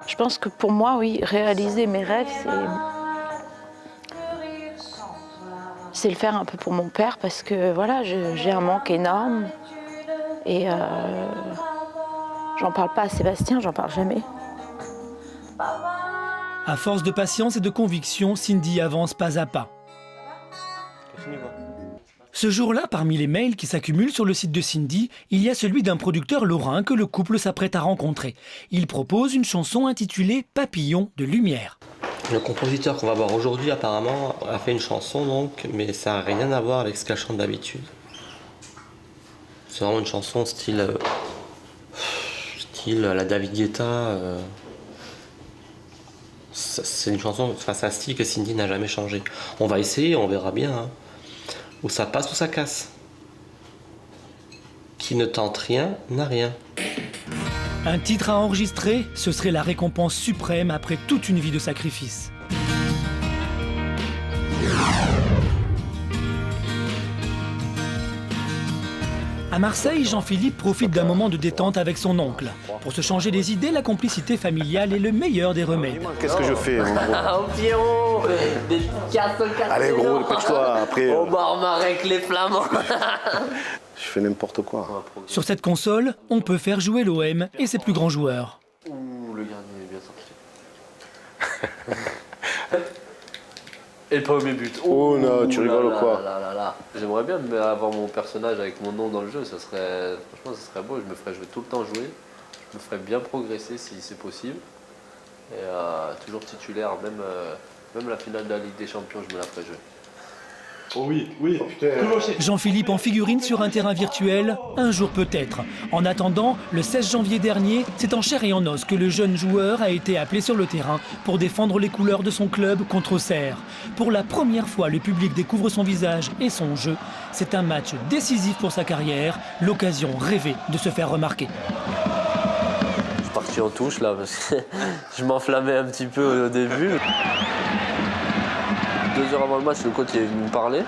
je pense que pour moi, oui, réaliser mes rêves, c'est le faire un peu pour mon père parce que voilà, j'ai un manque énorme et j'en parle pas à Sébastien, j'en parle jamais. À force de patience et de conviction, Cindy avance pas à pas. Ce jour-là, parmi les mails qui s'accumulent sur le site de Cindy, il y a celui d'un producteur lorrain que le couple s'apprête à rencontrer. Il propose une chanson intitulée « Papillon de lumière ». Le compositeur qu'on va voir aujourd'hui, apparemment, a fait une chanson, donc, mais ça n'a rien à voir avec ce qu'elle chante d'habitude. C'est vraiment une chanson style la David Guetta. C'est une chanson, enfin, c'est un style que Cindy n'a jamais changé. On va essayer, on verra bien. Hein. Où ça passe ou ça casse. Qui ne tente rien n'a rien. Un titre à enregistrer, ce serait la récompense suprême après toute une vie de sacrifice. À Marseille, Jean-Philippe profite d'un moment de détente avec son oncle. Pour se changer les idées, la complicité familiale est le meilleur des remèdes. Qu'est-ce que je fais, mon gros? Oh Pierrot, des cartes. Allez gros, dépêche-toi, après... On barre avec les flamands. Je fais n'importe quoi. Sur cette console, on peut faire jouer l'OM et ses plus grands joueurs. Ouh, le gardien est bien sorti. Et le premier but. Oh non, tu rigoles ou quoi? J'aimerais bien avoir mon personnage avec mon nom dans le jeu, franchement ça serait beau, je me ferais jouer tout le temps jouer, je me ferais bien progresser si c'est possible. Et toujours titulaire, même la finale de la Ligue des Champions, je me la ferais jouer. Oh oui, oui, putain. Jean-Philippe en figurine sur un terrain virtuel, un jour peut-être. En attendant, le 16 janvier dernier, c'est en chair et en os que le jeune joueur a été appelé sur le terrain pour défendre les couleurs de son club contre Auxerre. Pour la première fois, le public découvre son visage et son jeu. C'est un match décisif pour sa carrière, l'occasion rêvée de se faire remarquer. Je suis parti en touche là, parce que je m'enflammais un petit peu au début. 2 heures avant le match, le coach est venu me parler.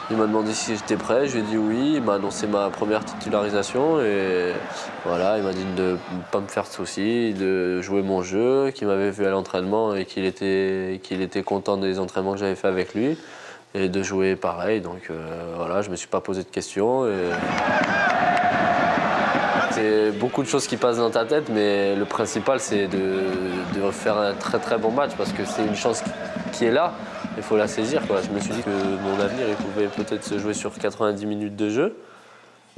Il m'a demandé si j'étais prêt, je lui ai dit oui, il m'a annoncé ma première titularisation et voilà, il m'a dit de ne pas me faire de soucis, de jouer mon jeu, qu'il m'avait vu à l'entraînement et qu'il était content des entraînements que j'avais fait avec lui et de jouer pareil. Donc voilà, je ne me suis pas posé de questions. C'est beaucoup de choses qui passent dans ta tête, mais le principal c'est de faire un très très bon match parce que c'est une chance qui est là. Il faut la saisir, quoi. Je me suis dit que mon avenir il pouvait peut-être se jouer sur 90 minutes de jeu.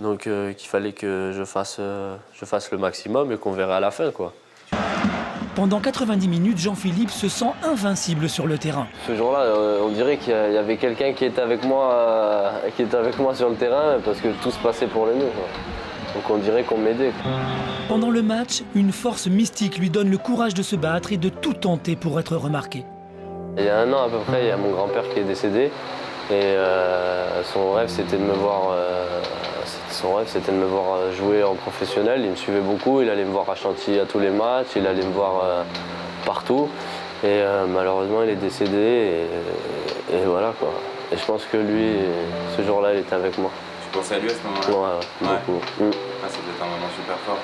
Donc qu'il fallait que je fasse le maximum et qu'on verra à la fin, quoi. Pendant 90 minutes, Jean-Philippe se sent invincible sur le terrain. Ce jour-là, on dirait qu'il y avait quelqu'un qui était avec moi sur le terrain parce que tout se passait pour le mieux, quoi. Donc on dirait qu'on m'aidait. Pendant le match, une force mystique lui donne le courage de se battre et de tout tenter pour être remarqué. Il y a 1 an à peu près, il y a mon grand-père qui est décédé et son rêve c'était de me voir jouer en professionnel. Il me suivait beaucoup, il allait me voir à Chantilly à tous les matchs, il allait me voir partout et malheureusement il est décédé et voilà, quoi. Et je pense que lui, ce jour-là, il était avec moi. Tu pensais à lui à ce moment-là? Ouais, beaucoup. Ah, ça doit être un moment super fort.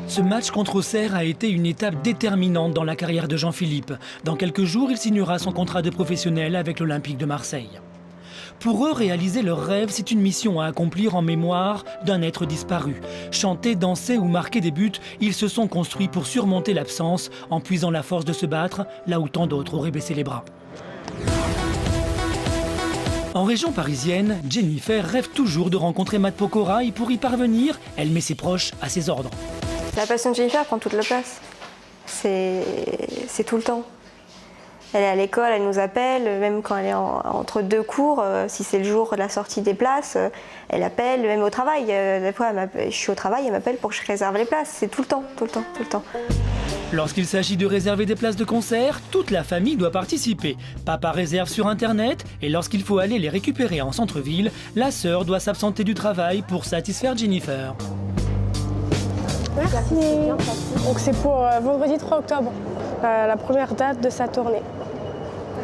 Ce match contre Auxerre a été une étape déterminante dans la carrière de Jean-Philippe. Dans quelques jours, il signera son contrat de professionnel avec l'Olympique de Marseille. Pour eux, réaliser leur rêve, c'est une mission à accomplir en mémoire d'un être disparu. Chanter, danser ou marquer des buts, ils se sont construits pour surmonter l'absence en puisant la force de se battre là où tant d'autres auraient baissé les bras. En région parisienne, Jennifer rêve toujours de rencontrer Matt Pokora et pour y parvenir, elle met ses proches à ses ordres. La passion de Jennifer prend toute la place. C'est tout le temps. Elle est à l'école, elle nous appelle, même quand elle est entre 2 cours, si c'est le jour de la sortie des places, elle appelle, même au travail. Des fois, je suis au travail, elle m'appelle pour que je réserve les places. C'est tout le temps, tout le temps, tout le temps. Lorsqu'il s'agit de réserver des places de concert, toute la famille doit participer. Papa réserve sur Internet et lorsqu'il faut aller les récupérer en centre-ville, la sœur doit s'absenter du travail pour satisfaire Jennifer. Merci. Donc c'est pour vendredi 3 octobre, la première date de sa tournée.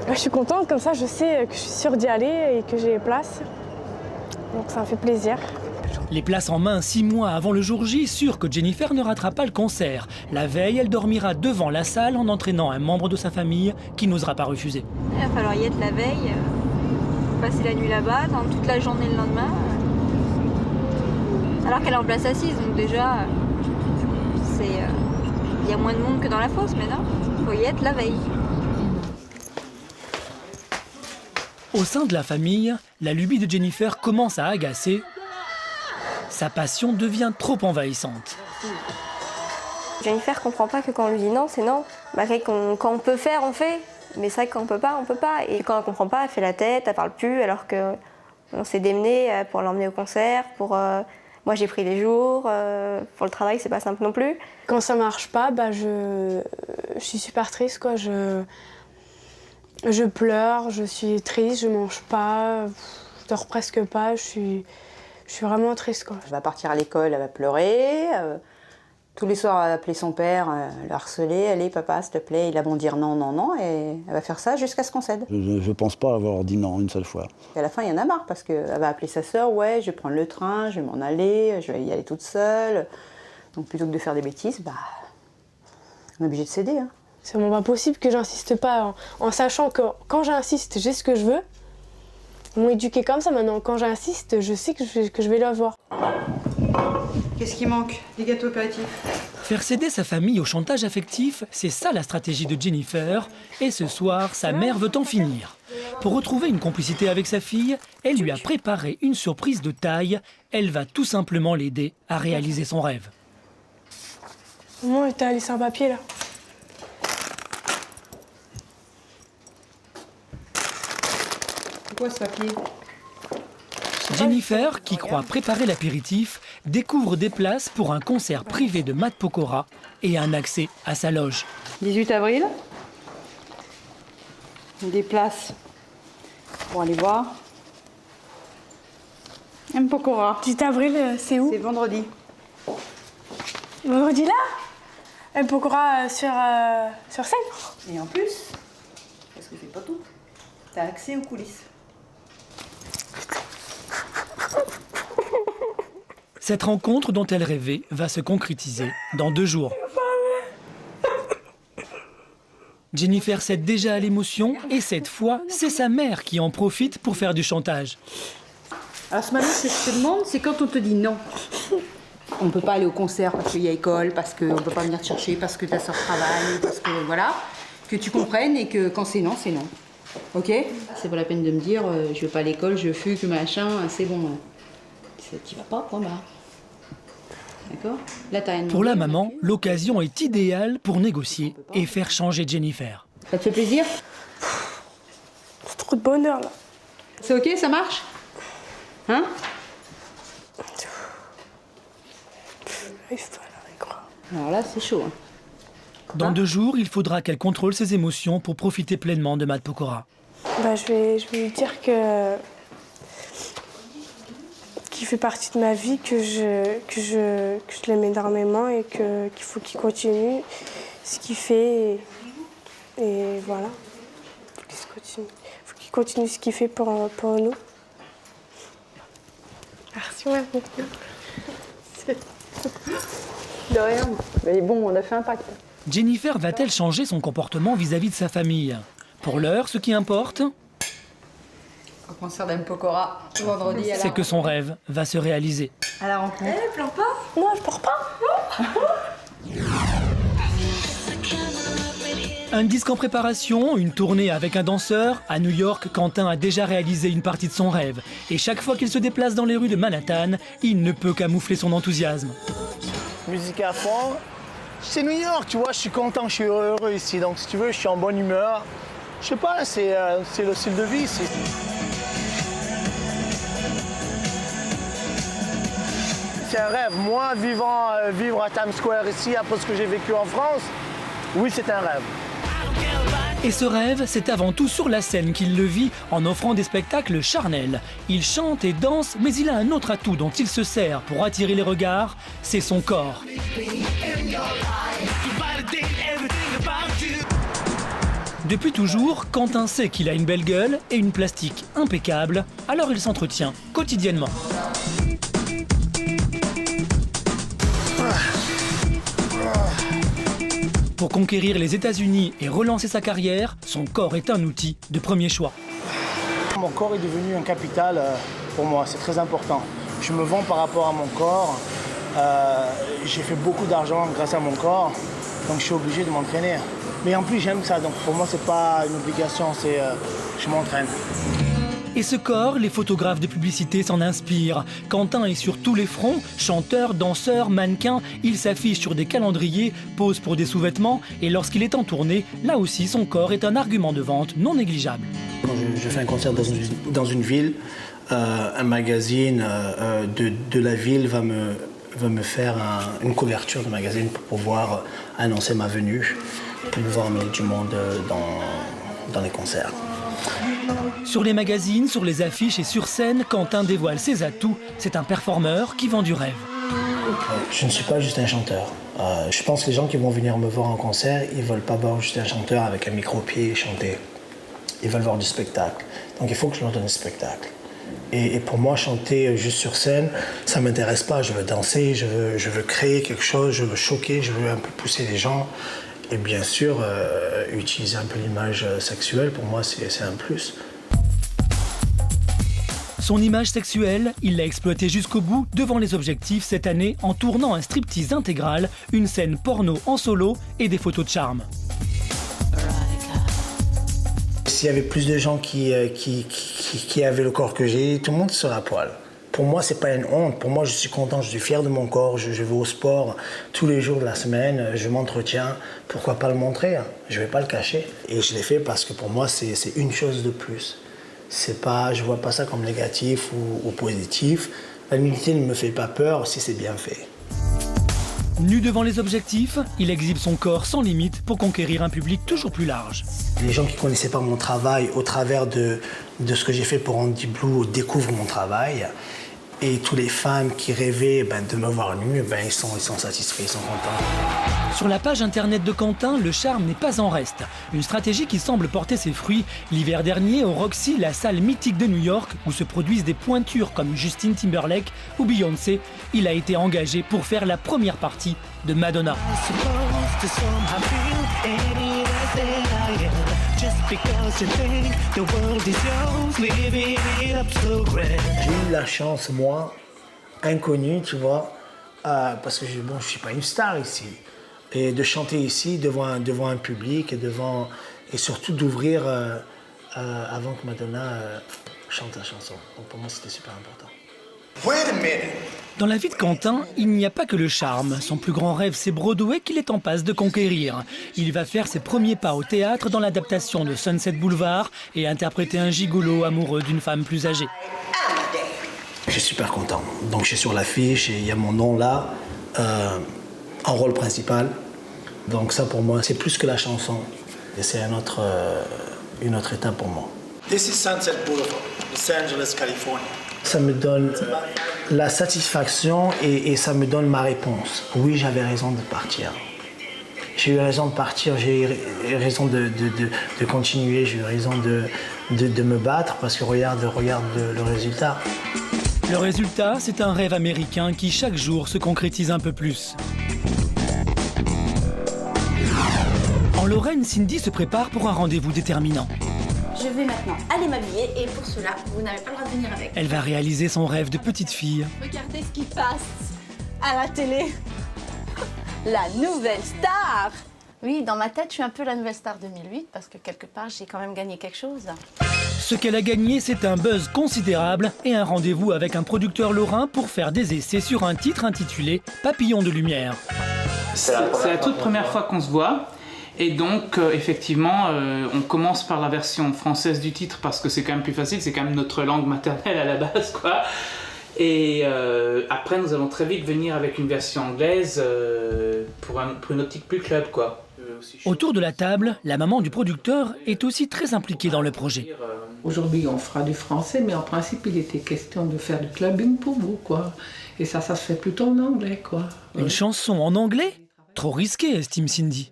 Je suis contente, comme ça je sais que je suis sûre d'y aller et que j'ai les places. Donc ça me fait plaisir. Les places en main 6 mois avant le jour J, sûr que Jennifer ne ratera pas le concert. La veille, elle dormira devant la salle en entraînant un membre de sa famille qui n'osera pas refuser. Il va falloir y être la veille, passer la nuit là-bas, attendre toute la journée le lendemain. Alors qu'elle est en place assise, donc déjà, il y a moins de monde que dans la fosse, mais non, il faut y être la veille. Au sein de la famille, la lubie de Jennifer commence à agacer. Sa passion devient trop envahissante. Jennifer comprend pas que quand on lui dit non, c'est non. Malgré quand on peut faire, on fait. Mais c'est vrai que quand on peut pas, on peut pas. Et quand elle comprend pas, elle fait la tête, elle parle plus, alors qu'on s'est démené pour l'emmener au concert, moi j'ai pris les jours, pour le travail c'est pas simple non plus. Quand ça marche pas, je suis super triste, quoi. Je pleure, je suis triste, je mange pas, je dors presque pas, je suis vraiment triste, quoi. Elle va partir à l'école, elle va pleurer. Tous les soirs, elle va appeler son père, le harceler. Allez, papa, s'il te plaît. Il va bon dire non, non, non. Et elle va faire ça jusqu'à ce qu'on cède. Je pense pas avoir dit non une seule fois. Et à la fin, il y en a marre parce qu'elle va appeler sa sœur. Ouais, je vais prendre le train, je vais m'en aller, je vais y aller toute seule. Donc plutôt que de faire des bêtises, on est obligé de céder. Hein. C'est vraiment pas possible que j'insiste pas en sachant que quand j'insiste, j'ai ce que je veux. Ils m'ont éduquée comme ça maintenant. Quand j'insiste, je sais que je vais l'avoir. Qu'est-ce qui manque? Des gâteaux apéritifs. Faire céder sa famille au chantage affectif, c'est ça la stratégie de Jennifer. Et ce soir, sa mère veut en finir. Pour retrouver une complicité avec sa fille, elle lui a préparé une surprise de taille. Elle va tout simplement l'aider à réaliser son rêve. Maman, elle t'a laissé un papier là. C'est quoi ce papier? Jennifer, qui croit préparer l'apéritif, découvre des places pour un concert privé de Matt Pokora et un accès à sa loge. 18 avril. Des places pour aller voir. M. Pokora. 18 avril, c'est où? C'est vendredi. Vendredi là, un Pokora sur scène. Et en plus, parce que c'est pas tout, t'as accès aux coulisses. Cette rencontre dont elle rêvait va se concrétiser dans 2 jours. Jennifer cède déjà à l'émotion et cette fois, c'est sa mère qui en profite pour faire du chantage. Alors ce matin, ce que je te demande, c'est quand on te dit non. On ne peut pas aller au concert parce qu'il y a école, parce qu'on ne peut pas venir te chercher, parce que ta soeur travaille, parce que voilà. Que tu comprennes et que quand c'est non, c'est non. Ok? C'est pas la peine de me dire, je veux pas à l'école, je fugue, machin, c'est bon. Tu vas pas, point barre. D'accord? Là, t'as rien demandé. Pour la maman, l'occasion est idéale pour négocier et faire changer Jennifer. Ça te fait plaisir? C'est trop de bonheur là. C'est ok, ça marche? Hein? Alors là, c'est chaud. Hein. Dans 2 jours, il faudra qu'elle contrôle ses émotions pour profiter pleinement de Matt Pokora. Bah, je vais lui dire qu'il fait partie de ma vie, que je l'aime énormément et qu'il faut qu'il continue ce qu'il fait. Et voilà. Il faut qu'il continue ce qu'il fait pour nous. Merci, maman. De rien. Mais bon, on a fait un pacte. Jennifer va-t-elle changer son comportement vis-à-vis de sa famille? Pour l'heure, ce qui importe, Au concert d'M Pokora, vendredi à la c'est que son rêve va se réaliser. À la rencontre. Eh, pleure pas? Non, je pleure pas. Un disque en préparation, une tournée avec un danseur. À New York, Quentin a déjà réalisé une partie de son rêve. Et chaque fois qu'il se déplace dans les rues de Manhattan, il ne peut camoufler son enthousiasme. Musique à fond. C'est New York, tu vois, je suis content, je suis heureux ici. Donc si tu veux, je suis en bonne humeur. Je sais pas, c'est le style de vie ici. C'est un rêve. Moi, vivre à Times Square ici, après ce que j'ai vécu en France, oui, c'est un rêve. Et ce rêve, c'est avant tout sur la scène qu'il le vit en offrant des spectacles charnels. Il chante et danse, mais il a un autre atout dont il se sert pour attirer les regards, c'est son corps. Depuis toujours, Quentin sait qu'il a une belle gueule et une plastique impeccable, alors il s'entretient quotidiennement. Pour conquérir les États-Unis et relancer sa carrière, son corps est un outil de premier choix. Mon corps est devenu un capital pour moi, c'est très important. Je me vends par rapport à mon corps. J'ai fait beaucoup d'argent grâce à mon corps, donc je suis obligé de m'entraîner. Mais en plus, j'aime ça, donc pour moi, c'est pas une obligation, c'est je m'entraîne. Et ce corps, les photographes de publicité s'en inspirent. Quentin est sur tous les fronts, chanteur, danseur, mannequin. Il s'affiche sur des calendriers, pose pour des sous-vêtements. Et lorsqu'il est en tournée, là aussi, son corps est un argument de vente non négligeable. Quand je fais un concert dans une ville, un magazine de la ville va me faire une couverture de magazine pour pouvoir annoncer ma venue, pour pouvoir amener du monde dans les concerts. Sur les magazines, sur les affiches et sur scène, Quentin dévoile ses atouts. C'est un performeur qui vend du rêve. Je ne suis pas juste un chanteur. Je pense que les gens qui vont venir me voir en concert, ils ne veulent pas voir juste un chanteur avec un micro-pied chanter. Ils veulent voir du spectacle. Donc il faut que je leur donne du spectacle. Et pour moi, chanter juste sur scène, ça ne m'intéresse pas. Je veux danser, je veux créer quelque chose, je veux choquer, je veux un peu pousser les gens. Et bien sûr, utiliser un peu l'image sexuelle, pour moi, c'est un plus. Son image sexuelle, il l'a exploitée jusqu'au bout devant les objectifs cette année en tournant un striptease intégral, une scène porno en solo et des photos de charme. S'il y avait plus de gens qui avaient le corps que j'ai, tout le monde serait à poil. Pour moi, c'est pas une honte. Pour moi, je suis content, je suis fier de mon corps. Je vais au sport tous les jours de la semaine. Je m'entretiens. Pourquoi pas le montrer? Je vais pas le cacher. Et je l'ai fait parce que pour moi, c'est une chose de plus. C'est pas, je vois pas ça comme négatif ou positif. La nudité ne me fait pas peur si c'est bien fait. Nu devant les objectifs, il exhibe son corps sans limite pour conquérir un public toujours plus large. Les gens qui ne connaissaient pas mon travail, au travers de ce que j'ai fait pour Andy Blue, découvrent mon travail. Et toutes les femmes qui rêvaient de me voir nu, ils sont satisfaits, ils sont contents. Sur la page internet de Quentin, le charme n'est pas en reste. Une stratégie qui semble porter ses fruits. L'hiver dernier, au Roxy, la salle mythique de New York, où se produisent des pointures comme Justin Timberlake ou Beyoncé, il a été engagé pour faire la première partie de Madonna. J'ai eu la chance, moi, inconnu, tu vois, parce que je suis pas une star ici, et de chanter ici devant un public et surtout d'ouvrir avant que Madonna chante la chanson. Donc pour moi, c'était super important. Dans la vie de Quentin, il n'y a pas que le charme. Son plus grand rêve, c'est Broadway qu'il est en passe de conquérir. Il va faire ses premiers pas au théâtre dans l'adaptation de Sunset Boulevard et interpréter un gigolo amoureux d'une femme plus âgée. Je suis super content. Donc je suis sur l'affiche et il y a mon nom là, en rôle principal. Donc ça pour moi, c'est plus que la chanson. Et c'est une autre étape pour moi. This is Sunset Boulevard, Los Angeles, Californie. Ça me donne la satisfaction et ça me donne ma réponse. Oui, j'avais raison de partir. J'ai eu raison de partir, j'ai eu raison de continuer, j'ai eu raison de me battre parce que regarde le résultat. Le résultat, c'est un rêve américain qui chaque jour se concrétise un peu plus. En Lorraine, Cindy se prépare pour un rendez-vous déterminant. Je vais maintenant aller m'habiller et pour cela, vous n'avez pas le droit de venir avec. Elle va réaliser son rêve de petite fille. Regardez ce qui passe à la télé. La nouvelle star. Oui, dans ma tête, je suis un peu la nouvelle star 2008 parce que quelque part, j'ai quand même gagné quelque chose. Ce qu'elle a gagné, c'est un buzz considérable et un rendez-vous avec un producteur lorrain pour faire des essais sur un titre intitulé Papillon de lumière. C'est la toute première fois qu'on se voit. Et donc, effectivement, on commence par la version française du titre parce que c'est quand même plus facile, c'est quand même notre langue maternelle à la base, quoi. Et après, nous allons très vite venir avec une version anglaise pour une optique plus club, quoi. Autour de la table, la maman du producteur est aussi très impliquée dans le projet. Aujourd'hui, on fera du français, mais en principe, il était question de faire du clubbing pour vous, quoi. Et ça se fait plutôt en anglais, quoi. Une chanson en anglais ? Trop risqué, estime Cindy.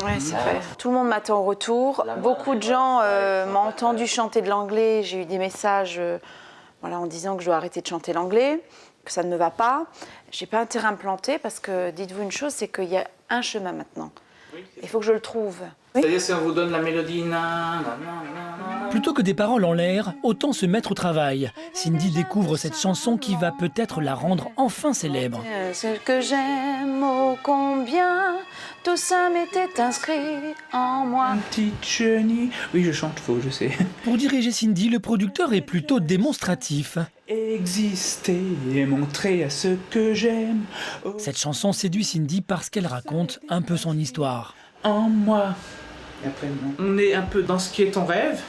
Ouais, c'est vrai. Tout le monde m'attend au retour. Beaucoup de gens m'ont entendu chanter de l'anglais. J'ai eu des messages en disant que je dois arrêter de chanter l'anglais, que ça ne me va pas. J'ai pas intérêt à me planter parce que, dites-vous une chose, c'est qu'il y a un chemin maintenant. Il faut que je le trouve. C'est-à-dire si on vous donne la mélodie... Plutôt que des paroles en l'air, autant se mettre au travail. Cindy découvre cette chanson qui va peut-être la rendre enfin célèbre. Ce que j'aime ô combien, tout ça m'était inscrit en moi. Une petite chenille... Oui, je chante faux, je sais. Pour diriger Cindy, le producteur est plutôt démonstratif. Exister et montrer à ceux que j'aime. Cette chanson séduit Cindy parce qu'elle raconte un peu son histoire. En moi. On est un peu dans ce qui est ton rêve.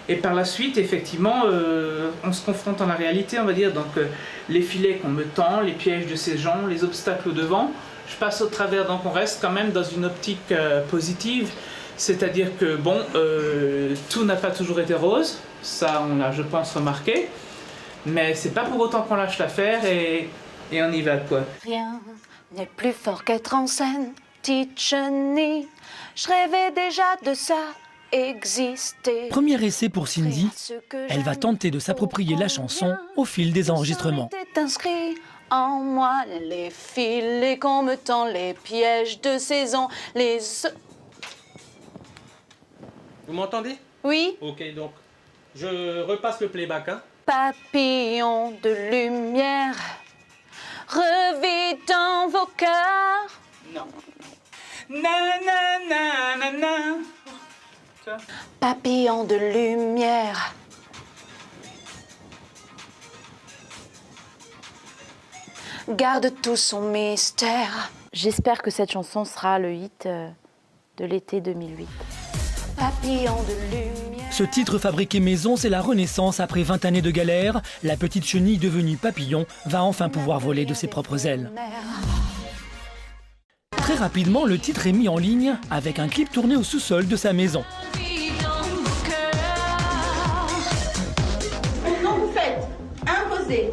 Et par la suite, effectivement, on se confronte à la réalité, on va dire. Donc, les filets qu'on me tend, les pièges de ces gens, les obstacles au devant, je passe au travers. Donc, on reste quand même dans une optique positive. C'est-à-dire que, bon, tout n'a pas toujours été rose. Ça, on l'a, je pense, remarqué. Mais c'est pas pour autant qu'on lâche l'affaire et on y va, quoi. Rien n'est plus fort qu'être en scène, petite chenille. Je rêvais déjà de ça, exister. Premier essai pour Cindy, elle va tenter de s'approprier la chanson au fil des enregistrements. C'est inscrit en moi, les filets qu'on me tend, les pièges de saison, les... Vous m'entendez? Oui. Ok, donc, je repasse le playback, hein. Papillon de lumière, revis dans vos cœurs. Non. Na na na na na. Papillon de lumière. Garde tout son mystère. J'espère que cette chanson sera le hit de l'été 2008. Papillon de lumière. Ce titre fabriqué maison, c'est la renaissance après 20 années de galère. La petite chenille devenue papillon va enfin pouvoir voler de ses propres ailes. Très rapidement, le titre est mis en ligne avec un clip tourné au sous-sol de sa maison. Non, vous faites un posé.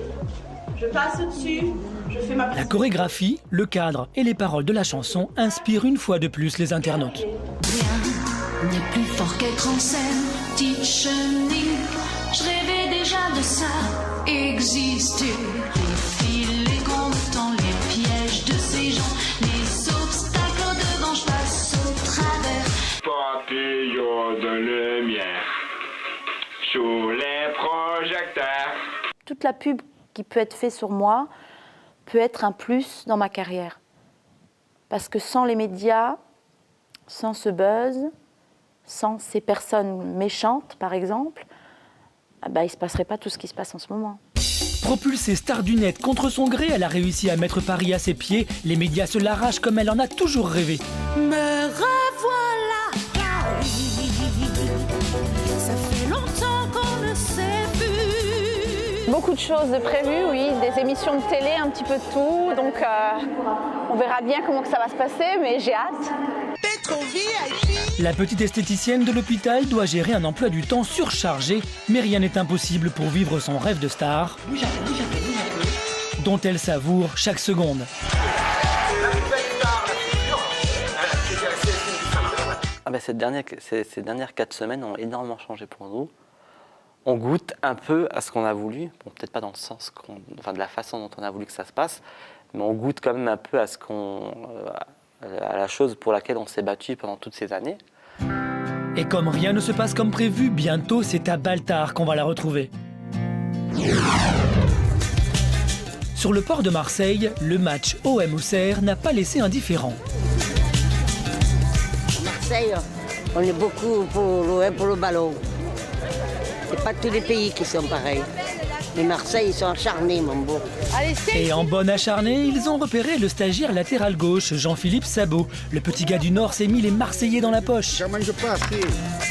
Je passe au-dessus, je fais ma La chorégraphie, le cadre et les paroles de la chanson inspirent une fois de plus les internautes. Rien n'est plus fort qu'être en scène, petite chenille. Je rêvais déjà de ça, exister. Les fils, les comptants, les pièges de ces gens, les obstacles devant, je passe au travers. Papillon de lumière sous les projecteurs. Toute la pub qui peut être faite sur moi peut être un plus dans ma carrière. Parce que sans les médias, sans ce buzz, sans ces personnes méchantes, par exemple, il ne se passerait pas tout ce qui se passe en ce moment. Propulsée star du net contre son gré, elle a réussi à mettre Paris à ses pieds. Les médias se l'arrachent comme elle en a toujours rêvé. Me revoilà Paris. Ça fait longtemps qu'on ne s'est vu. Beaucoup de choses de prévues, oui, des émissions de télé, un petit peu de tout, donc on verra bien comment que ça va se passer, mais j'ai hâte. La petite esthéticienne de l'hôpital doit gérer un emploi du temps surchargé, mais rien n'est impossible pour vivre son rêve de star, dont elle savoure chaque seconde. Ces dernières 4 semaines ont énormément changé pour nous. On goûte un peu à ce qu'on a voulu, bon, peut-être pas dans le sens de la façon dont on a voulu que ça se passe, mais on goûte quand même un peu à la chose pour laquelle on s'est battu pendant toutes ces années. Et comme rien ne se passe comme prévu, bientôt c'est à Baltard qu'on va la retrouver. Sur le port de Marseille, le match OM-Auxerre n'a pas laissé indifférent. Marseille, on est beaucoup pour l'OM, pour le ballon. C'est pas tous les pays qui sont pareils. Mais Marseille, ils sont acharnés, mon beau. Et en bonne acharnée, ils ont repéré le stagiaire latéral gauche, Jean-Philippe Sabot. Le petit gars du Nord s'est mis les Marseillais dans la poche.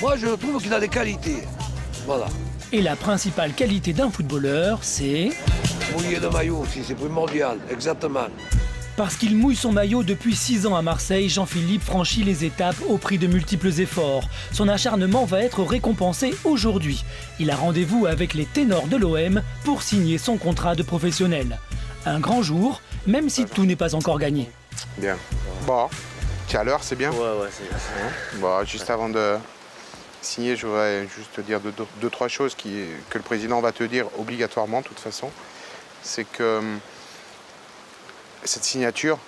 Moi, je trouve qu'il a des qualités. Voilà. Et la principale qualité d'un footballeur, c'est... Mouiller le maillot aussi, c'est primordial, exactement. Parce qu'il mouille son maillot depuis 6 ans à Marseille, Jean-Philippe franchit les étapes au prix de multiples efforts. Son acharnement va être récompensé aujourd'hui. Il a rendez-vous avec les ténors de l'OM pour signer son contrat de professionnel. Un grand jour, même si tout n'est pas encore gagné. Bien. Bon, tu es à l'heure, c'est bien? Ouais, c'est bien. Bon, juste avant de signer, je voudrais juste te dire deux, trois choses que le président va te dire obligatoirement, de toute façon. C'est que... cette signature,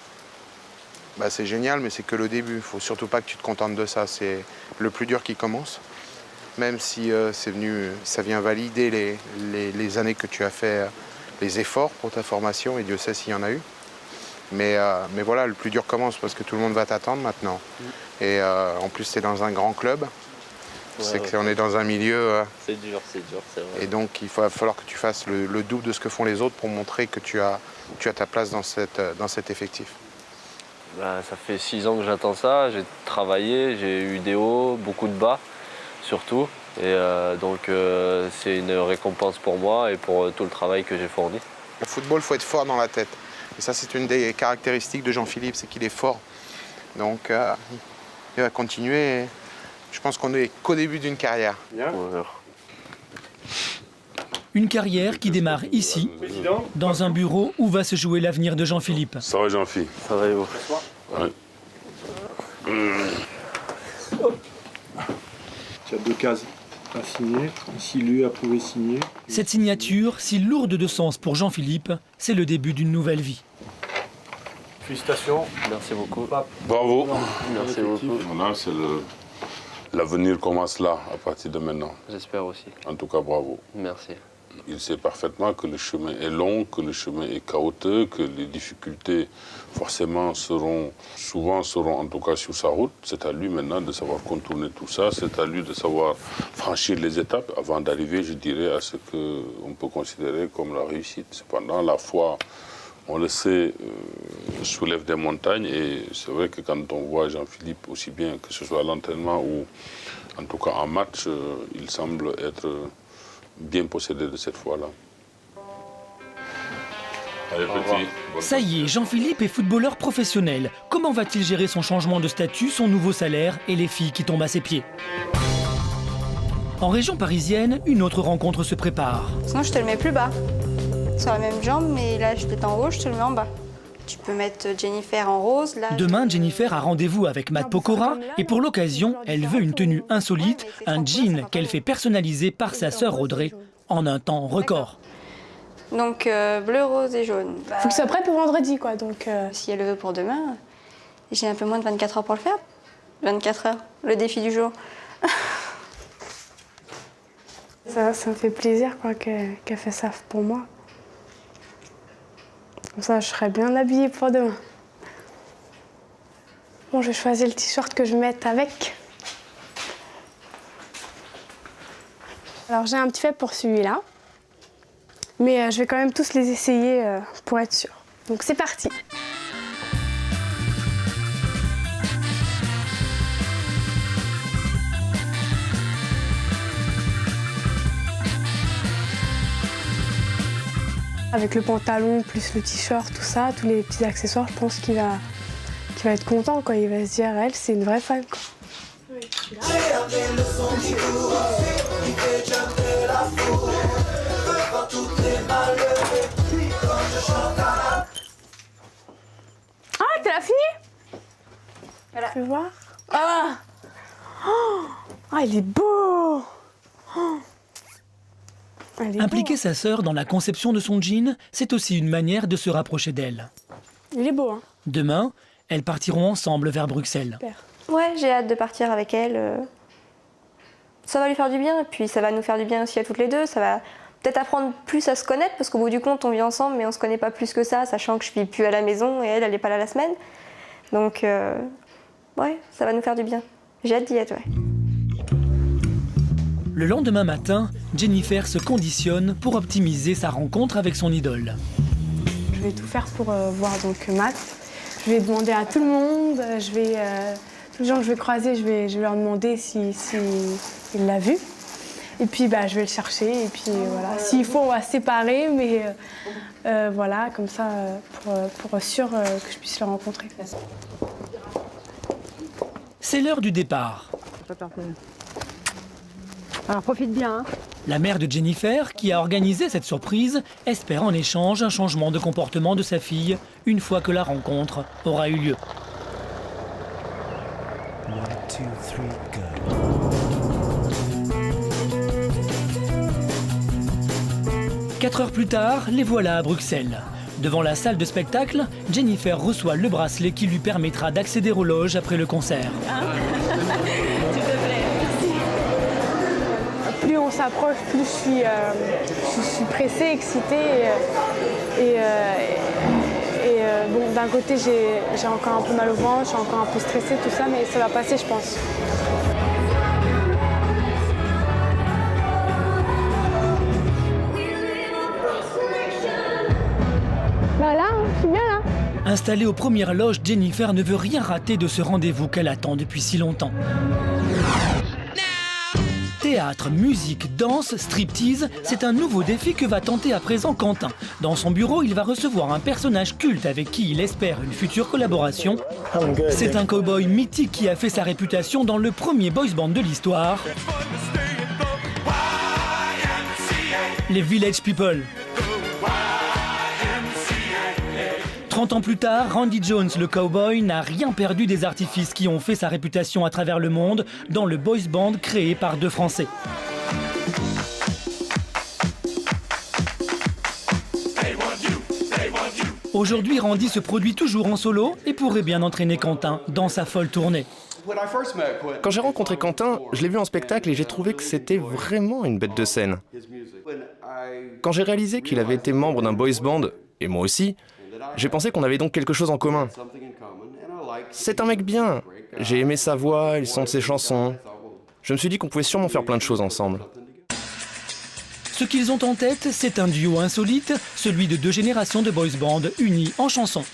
c'est génial, mais c'est que le début. Il ne faut surtout pas que tu te contentes de ça. C'est le plus dur qui commence. Même si ça vient valider les années que tu as fait, les efforts pour ta formation, et Dieu sait s'il y en a eu. Mais voilà, le plus dur commence parce que tout le monde va t'attendre maintenant. Et en plus, tu es dans un grand club. On est dans un milieu... C'est dur, c'est vrai. Et donc, il va falloir que tu fasses le double de ce que font les autres pour montrer que tu as ta place dans cet effectif. Ça fait 6 ans que j'attends ça. J'ai travaillé, j'ai eu des hauts, beaucoup de bas, surtout. Et donc, c'est une récompense pour moi et pour tout le travail que j'ai fourni. Au football, il faut être fort dans la tête. Et ça, c'est une des caractéristiques de Jean-Philippe, c'est qu'il est fort. Donc, il va continuer. Je pense qu'on est qu'au début d'une carrière. Une carrière qui démarre ici, dans un bureau où va se jouer l'avenir de Jean-Philippe. Ça va, Jean-Philippe? Ça va, et vous? Ouais. Tu as 2 cases à signer. Ici, lui a prouvé signer. Cette signature, si lourde de sens pour Jean-Philippe, c'est le début d'une nouvelle vie. Félicitations. Merci beaucoup. Bravo. Merci beaucoup. Voilà, l'avenir commence là, à partir de maintenant. J'espère aussi. En tout cas, bravo. Merci. Il sait parfaitement que le chemin est long, que le chemin est chaotique, que les difficultés, forcément, seront en tout cas sur sa route. C'est à lui maintenant de savoir contourner tout ça. C'est à lui de savoir franchir les étapes avant d'arriver, je dirais, à ce qu'on peut considérer comme la réussite. Cependant, la foi, on le sait, soulève des montagnes. Et c'est vrai que quand on voit Jean-Philippe, aussi bien que ce soit à l'entraînement ou en tout cas en match, il semble être bien possédé de cette foi-là. Allez, petit. Ça y est, Jean-Philippe est footballeur professionnel. Comment va-t-il gérer son changement de statut, son nouveau salaire et les filles qui tombent à ses pieds? En région parisienne, une autre rencontre se prépare. Sinon, je te le mets plus bas. sur la même jambe, mais là, je te en haut, je te le mets en bas. Tu peux mettre Jennifer en rose. Là, Demain, Jennifer a rendez-vous avec Matt Pokora et pour l'occasion, elle veut une tenue insolite, un jean qu'elle fait personnaliser par sa sœur Audrey en un temps record. Donc bleu, rose et jaune. Faut que ce soit prêt pour vendredi, quoi. Donc si elle le veut pour demain, j'ai un peu moins de 24 heures pour le faire. 24 heures, le défi du jour. Ça me fait plaisir, quoi, qu'elle fait ça pour moi. Comme ça, je serai bien habillée pour demain. Bon, je vais choisir le t-shirt que je vais mettre avec. Alors, j'ai un petit fait pour celui-là. Mais je vais quand même tous les essayer pour être sûre. Donc, c'est parti. Avec le pantalon, plus le t-shirt, tout ça, tous les petits accessoires, je pense qu'il va être content, quoi. Il va se dire, elle, c'est une vraie femme, quoi. Ah, tu l'as fini? Voilà. Tu veux voir? Ah, il est beau! Oh. Impliquer sa sœur dans la conception de son jean, c'est aussi une manière de se rapprocher d'elle. Il est beau, hein? Demain, elles partiront ensemble vers Bruxelles. Super. Ouais, j'ai hâte de partir avec elle. Ça va lui faire du bien, et puis ça va nous faire du bien aussi à toutes les deux. Ça va peut-être apprendre plus à se connaître, parce qu'au bout du compte, on vit ensemble, mais on se connaît pas plus que ça, sachant que je vis plus à la maison et elle n'est pas là la semaine. Donc, ouais, ça va nous faire du bien. J'ai hâte d'y être, ouais. Le lendemain matin, Jennifer se conditionne pour optimiser sa rencontre avec son idole. Je vais tout faire pour voir donc Matt. Je vais demander à tout le monde, tous les gens que je vais croiser, je vais leur demander s'il l'a vu. Et puis je vais le chercher et puis voilà. S'il faut, on va se séparer, mais voilà, comme ça, pour sûr que je puisse le rencontrer. C'est l'heure du départ. Alors profite bien. Hein. La mère de Jennifer, qui a organisé cette surprise, espère en échange un changement de comportement de sa fille une fois que la rencontre aura eu lieu. 1, 2, 3, go. 4 heures plus tard, les voilà à Bruxelles. Devant la salle de spectacle, Jennifer reçoit le bracelet qui lui permettra d'accéder aux loges après le concert. S'il te plaît, merci. Plus on s'approche, plus je suis pressée, excitée. Bon, d'un côté, j'ai encore un peu mal au ventre, je suis encore un peu stressée, tout ça, mais ça va passer, je pense. Voilà, je suis bien là. Installée aux premières loges, Jennifer ne veut rien rater de ce rendez-vous qu'elle attend depuis si longtemps. Théâtre, musique, danse, striptease, c'est un nouveau défi que va tenter à présent Quentin. Dans son bureau, il va recevoir un personnage culte avec qui il espère une future collaboration. C'est un cow-boy mythique qui a fait sa réputation dans le premier boys band de l'histoire, les Village People. 30 ans plus tard, Randy Jones, le cowboy, n'a rien perdu des artifices qui ont fait sa réputation à travers le monde dans le boys band créé par 2 Français. Aujourd'hui, Randy se produit toujours en solo et pourrait bien entraîner Quentin dans sa folle tournée. Quand j'ai rencontré Quentin, je l'ai vu en spectacle et j'ai trouvé que c'était vraiment une bête de scène. Quand j'ai réalisé qu'il avait été membre d'un boys band, et moi aussi, j'ai pensé qu'on avait donc quelque chose en commun. C'est un mec bien. J'ai aimé sa voix, le son de ses chansons. Je me suis dit qu'on pouvait sûrement faire plein de choses ensemble. Ce qu'ils ont en tête, c'est un duo insolite, celui de 2 générations de boys band unis en chansons.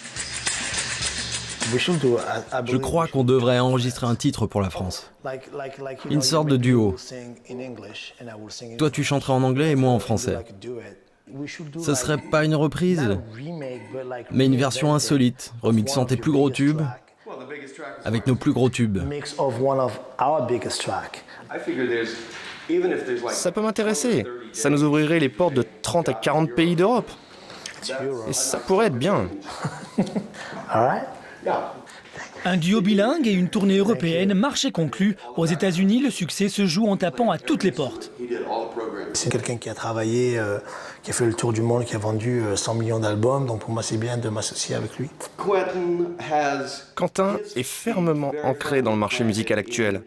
Je crois qu'on devrait enregistrer un titre pour la France. Une sorte de duo. Toi, tu chanterais en anglais et moi en français. Ce serait pas une reprise, mais une version insolite, remixant tes plus gros tubes avec nos plus gros tubes. Ça peut m'intéresser. Ça nous ouvrirait les portes de 30 à 40 pays d'Europe. Et ça pourrait être bien. Un duo bilingue et une tournée européenne, marché conclu. Aux États-Unis, le succès se joue en tapant à toutes les portes. C'est quelqu'un qui a travaillé, qui a fait le tour du monde, qui a vendu 100 millions d'albums, donc pour moi c'est bien de m'associer avec lui. Quentin est fermement ancré dans le marché musical actuel,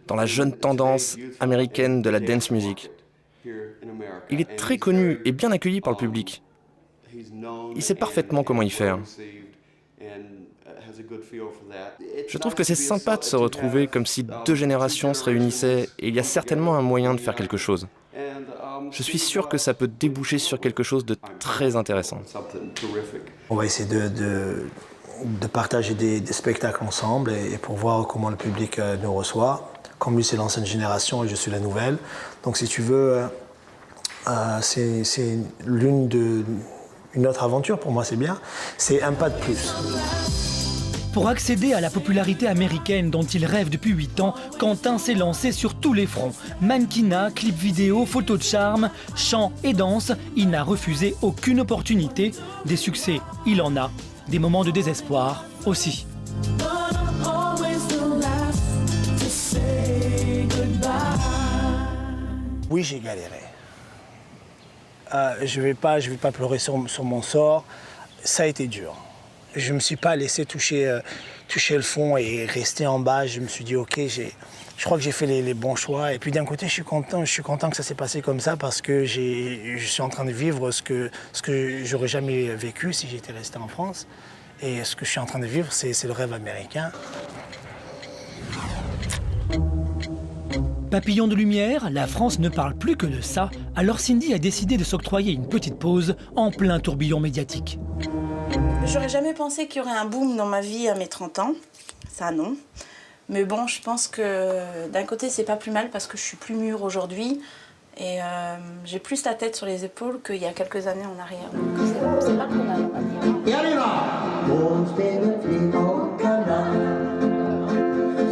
dans la jeune tendance américaine de la dance music. Il est très connu et bien accueilli par le public. Il sait parfaitement comment y faire. Je trouve que c'est sympa de se retrouver comme si deux générations se réunissaient et il y a certainement un moyen de faire quelque chose. Je suis sûr que ça peut déboucher sur quelque chose de très intéressant. On va essayer de partager des spectacles ensemble et pour voir comment le public nous reçoit. Comme lui, c'est l'ancienne génération et je suis la nouvelle. Donc si tu veux, c'est une autre aventure pour moi, c'est bien. C'est un pas de plus. Pour accéder à la popularité américaine dont il rêve depuis 8 ans, Quentin s'est lancé sur tous les fronts. Mannequinat, clips vidéo, photos de charme, chant et danse, il n'a refusé aucune opportunité. Des succès, il en a. Des moments de désespoir aussi. Oui, j'ai galéré. Je vais pas pleurer sur mon sort. Ça a été dur. Je ne me suis pas laissé toucher le fond et rester en bas. Je me suis dit, ok, je crois que j'ai fait les bons choix. Et puis d'un côté, je suis content que ça s'est passé comme ça parce que je suis en train de vivre ce que j'aurais jamais vécu si j'étais resté en France. Et ce que je suis en train de vivre, c'est le rêve américain. Papillon de lumière, la France ne parle plus que de ça. Alors Cindy a décidé de s'octroyer une petite pause en plein tourbillon médiatique. J'aurais jamais pensé qu'il y aurait un boom dans ma vie à mes 30 ans. Ça, non. Mais bon, je pense que d'un côté, c'est pas plus mal parce que je suis plus mûre aujourd'hui. Et j'ai plus la tête sur les épaules qu'il y a quelques années en arrière. Donc c'est pas plus mal, on va dire. Et allez là!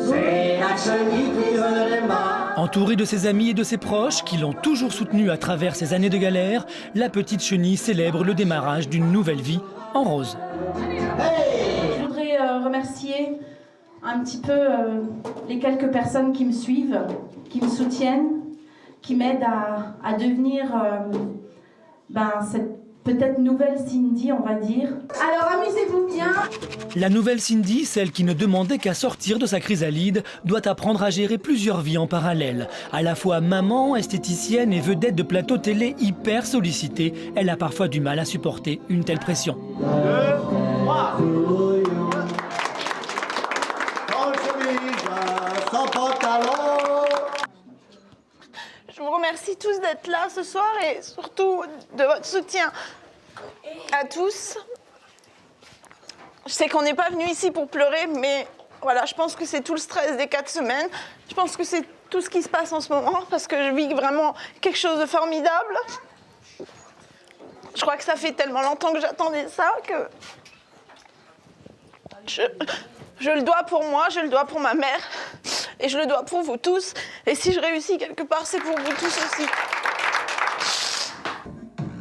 C'est la chenille qui redémarre. Entourée de ses amis et de ses proches qui l'ont toujours soutenue à travers ces années de galère, la petite chenille célèbre le démarrage d'une nouvelle vie en rose. Je voudrais remercier un petit peu les quelques personnes qui me suivent, qui me soutiennent, qui m'aident à devenir cette peut-être nouvelle Cindy, on va dire. Alors amusez-vous bien. La nouvelle Cindy, celle qui ne demandait qu'à sortir de sa chrysalide, doit apprendre à gérer plusieurs vies en parallèle. À la fois maman, esthéticienne et vedette de plateau télé hyper sollicitée, elle a parfois du mal à supporter une telle pression. 2, 3. Sans pantalon. Je vous remercie tous d'être là ce soir et surtout de votre soutien à tous. Je sais qu'on n'est pas venu ici pour pleurer, mais voilà, je pense que c'est tout le stress des 4 semaines. Je pense que c'est tout ce qui se passe en ce moment parce que je vis vraiment quelque chose de formidable. Je crois que ça fait tellement longtemps que j'attendais ça que je le dois pour moi, je le dois pour ma mère et je le dois pour vous tous. Et si je réussis quelque part, c'est pour vous tous aussi.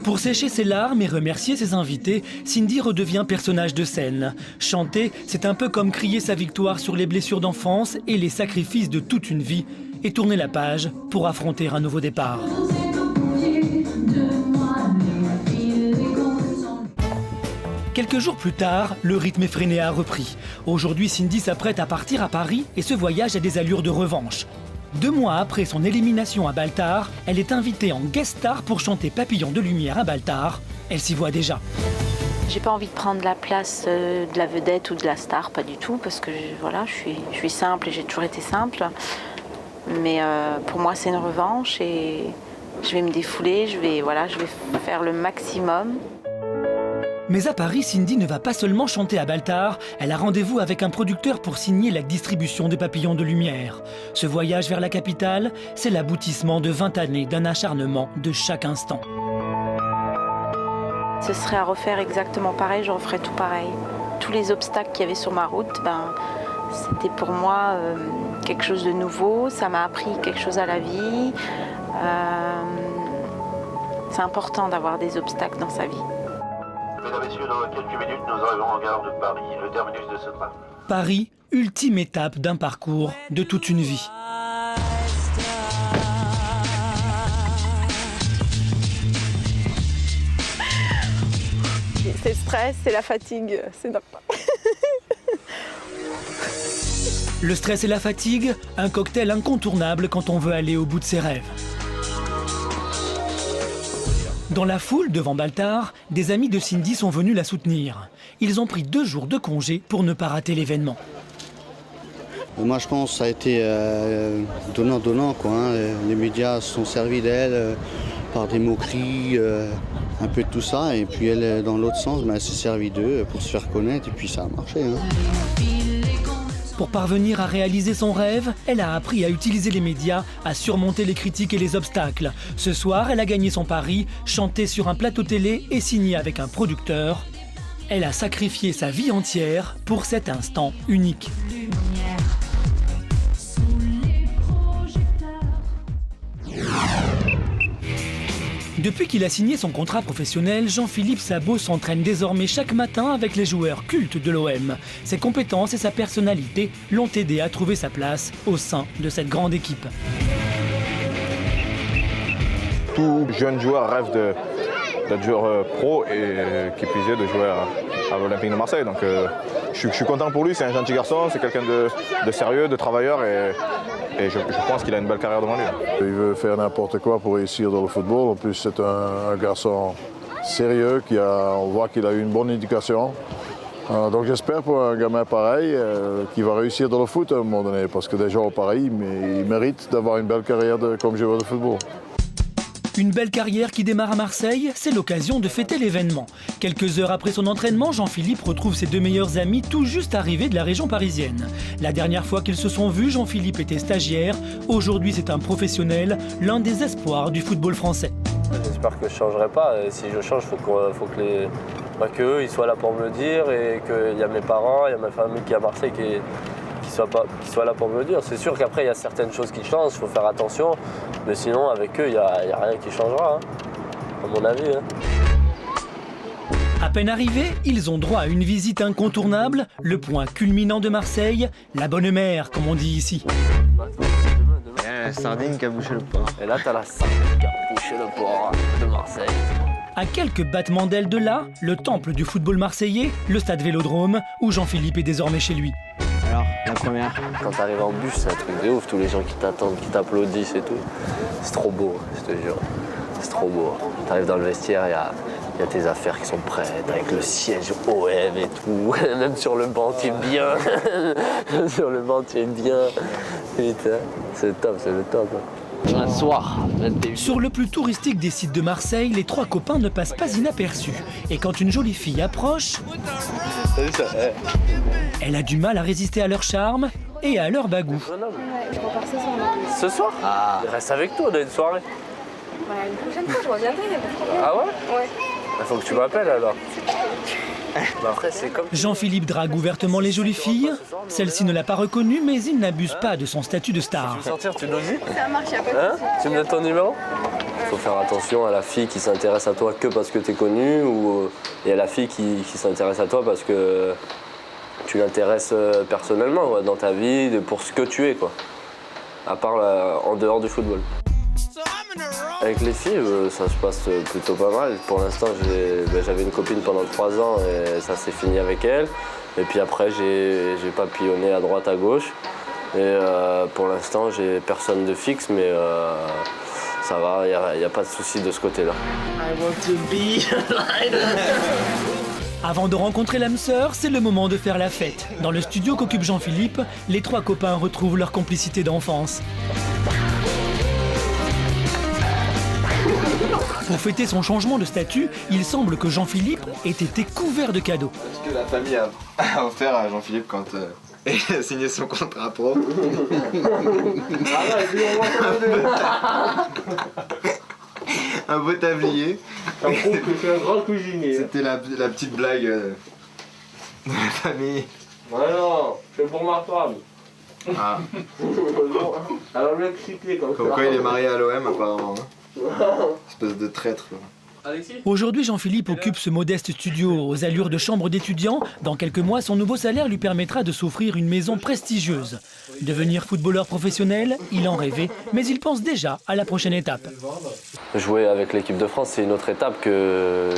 Pour sécher ses larmes et remercier ses invités, Cindy redevient personnage de scène. Chanter, c'est un peu comme crier sa victoire sur les blessures d'enfance et les sacrifices de toute une vie, et tourner la page pour affronter un nouveau départ. Quelques jours plus tard, le rythme effréné a repris. Aujourd'hui, Cindy s'apprête à partir à Paris et ce voyage a des allures de revanche. 2 mois après son élimination à Baltar, elle est invitée en guest star pour chanter Papillon de lumière à Baltar. Elle s'y voit déjà. J'ai pas envie de prendre la place de la vedette ou de la star, pas du tout, parce que voilà, je suis simple et j'ai toujours été simple. Mais pour moi, c'est une revanche et je vais me défouler, je vais faire le maximum. Mais à Paris, Cindy ne va pas seulement chanter à Baltar, elle a rendez-vous avec un producteur pour signer la distribution des Papillons de lumière. Ce voyage vers la capitale, c'est l'aboutissement de 20 années d'un acharnement de chaque instant. Ce serait à refaire exactement pareil, je referais tout pareil. Tous les obstacles qu'il y avait sur ma route, c'était pour moi quelque chose de nouveau, ça m'a appris quelque chose à la vie. C'est important d'avoir des obstacles dans sa vie. Mesdames et messieurs, dans quelques minutes, nous arrivons en gare de Paris, le terminus de ce train. Paris, ultime étape d'un parcours de toute une vie. C'est le stress, c'est la fatigue, c'est normal. Le stress et la fatigue, un cocktail incontournable quand on veut aller au bout de ses rêves. Dans la foule devant Baltard, des amis de Cindy sont venus la soutenir. Ils ont pris 2 jours de congé pour ne pas rater l'événement. Moi je pense que ça a été donnant-donnant, quoi, hein. Les médias se sont servis d'elle par des moqueries, un peu de tout ça. Et puis elle, dans l'autre sens, elle s'est servie d'eux pour se faire connaître et puis ça a marché. Hein. Pour parvenir à réaliser son rêve, elle a appris à utiliser les médias, à surmonter les critiques et les obstacles. Ce soir, elle a gagné son pari, chanté sur un plateau télé et signé avec un producteur. Elle a sacrifié sa vie entière pour cet instant unique. Depuis qu'il a signé son contrat professionnel, Jean-Philippe Sabo s'entraîne désormais chaque matin avec les joueurs cultes de l'OM. Ses compétences et sa personnalité l'ont aidé à trouver sa place au sein de cette grande équipe. Tout jeune joueur rêve d'être joueur pro et qui plus est de jouer à l'Olympique de Marseille. Donc je suis content pour lui, c'est un gentil garçon, c'est quelqu'un de sérieux, de travailleur et je pense qu'il a une belle carrière devant lui. Il veut faire n'importe quoi pour réussir dans le football. En plus, c'est un garçon sérieux, on voit qu'il a eu une bonne éducation. Donc j'espère pour un gamin pareil qu'il va réussir dans le foot à un moment donné. Parce que des gens pareils, mais il mérite d'avoir une belle carrière comme joueur de football. Une belle carrière qui démarre à Marseille, c'est l'occasion de fêter l'événement. Quelques heures après son entraînement, Jean-Philippe retrouve ses 2 meilleurs amis tout juste arrivés de la région parisienne. La dernière fois qu'ils se sont vus, Jean-Philippe était stagiaire. Aujourd'hui, c'est un professionnel, l'un des espoirs du football français. J'espère que je ne changerai pas. Et si je change, il faut qu'eux ils soient là pour me le dire et qu'il y a mes parents, il y a ma famille qui est à Marseille qui soit là pour me le dire. C'est sûr qu'après, il y a certaines choses qui changent, il faut faire attention. Mais sinon, avec eux, il n'y a rien qui changera, hein, à mon avis. Hein. À peine arrivés, ils ont droit à une visite incontournable, le point culminant de Marseille, la bonne mère, comme on dit ici. Il y a la sardine qui a bouché le port. Et là, t'as la sardine qui a bouché le port de Marseille. À quelques battements d'ailes de là, le temple du football marseillais, le stade Vélodrome, où Jean-Philippe est désormais chez lui. Alors, la première. Quand t'arrives en bus, c'est un truc de ouf, tous les gens qui t'attendent, qui t'applaudissent et tout. C'est trop beau, je te jure. C'est trop beau. T'arrives dans le vestiaire, il y a tes affaires qui sont prêtes, avec le siège OM et tout. Même sur le banc, tu es bien. Sur le banc, tu es bien. Putain, c'est le top, c'est le top. Un soir, 21. Sur le plus touristique des sites de Marseille, les 3 copains ne passent pas inaperçus. Et quand une jolie fille approche, elle a du mal à résister à leur charme et à leur bagou. Je repars ce soir. Ce soir Reste avec toi, on a une soirée. Ouais, une prochaine fois, je reviendrai. Ah ouais? Ouais. Il faut que tu m'appelles alors. Après, comme... Jean-Philippe drague ouvertement les jolies filles. Celle-ci ne l'a pas reconnu, mais il n'abuse pas de son statut de star. Tu veux sortir, tu nous dis? Ça marche, il n'y a pas de souci. Tu me donnes ton numéro? Il faut faire attention à la fille qui s'intéresse à toi que parce que tu es connu et à la fille qui s'intéresse à toi parce que tu l'intéresses personnellement quoi, dans ta vie, pour ce que tu es, quoi. À part en dehors du football. Avec les filles, ça se passe plutôt pas mal. Pour l'instant, j'avais une copine pendant 3 ans et ça s'est fini avec elle. Et puis après, j'ai papillonné à droite, à gauche. Et pour l'instant, j'ai personne de fixe, mais ça va, il n'y a pas de souci de ce côté-là. Avant de rencontrer l'âme sœur, c'est le moment de faire la fête. Dans le studio qu'occupe Jean-Philippe, les 3 copains retrouvent leur complicité d'enfance. Pour fêter son changement de statut, il semble que Jean-Philippe ait été couvert de cadeaux. Ce que la famille a offert à Jean-Philippe quand il a signé son contrat pro. Un beau tablier. Ça prouve que c'est un grand cuisinier. C'était la petite blague de la famille. Ouais non, c'est pour ma femme. Ah. Elle a bien expliqué comme ça. Comme quoi il est marié à l'OM apparemment. Espèce de traître. Aujourd'hui, Jean-Philippe occupe ce modeste studio aux allures de chambre d'étudiant. Dans quelques mois, son nouveau salaire lui permettra de s'offrir une maison prestigieuse. Devenir footballeur professionnel, il en rêvait, mais il pense déjà à la prochaine étape. Jouer avec l'équipe de France, c'est une autre étape que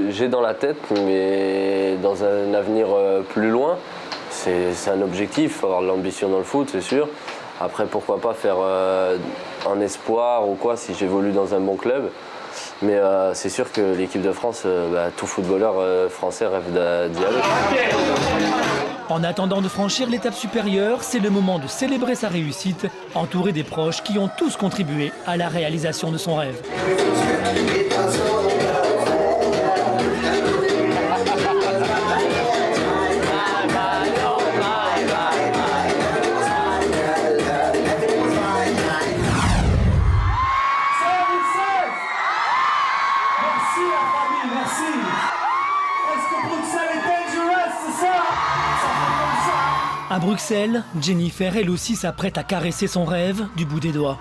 j'ai dans la tête, mais dans un avenir plus loin. C'est un objectif, avoir de l'ambition dans le foot, c'est sûr. Après, pourquoi pas faire un espoir ou quoi si j'évolue dans un bon club. Mais c'est sûr que l'équipe de France, tout footballeur français rêve d'y aller. En attendant de franchir l'étape supérieure, c'est le moment de célébrer sa réussite, entouré des proches qui ont tous contribué à la réalisation de son rêve. À Bruxelles, Jennifer, elle aussi, s'apprête à caresser son rêve du bout des doigts.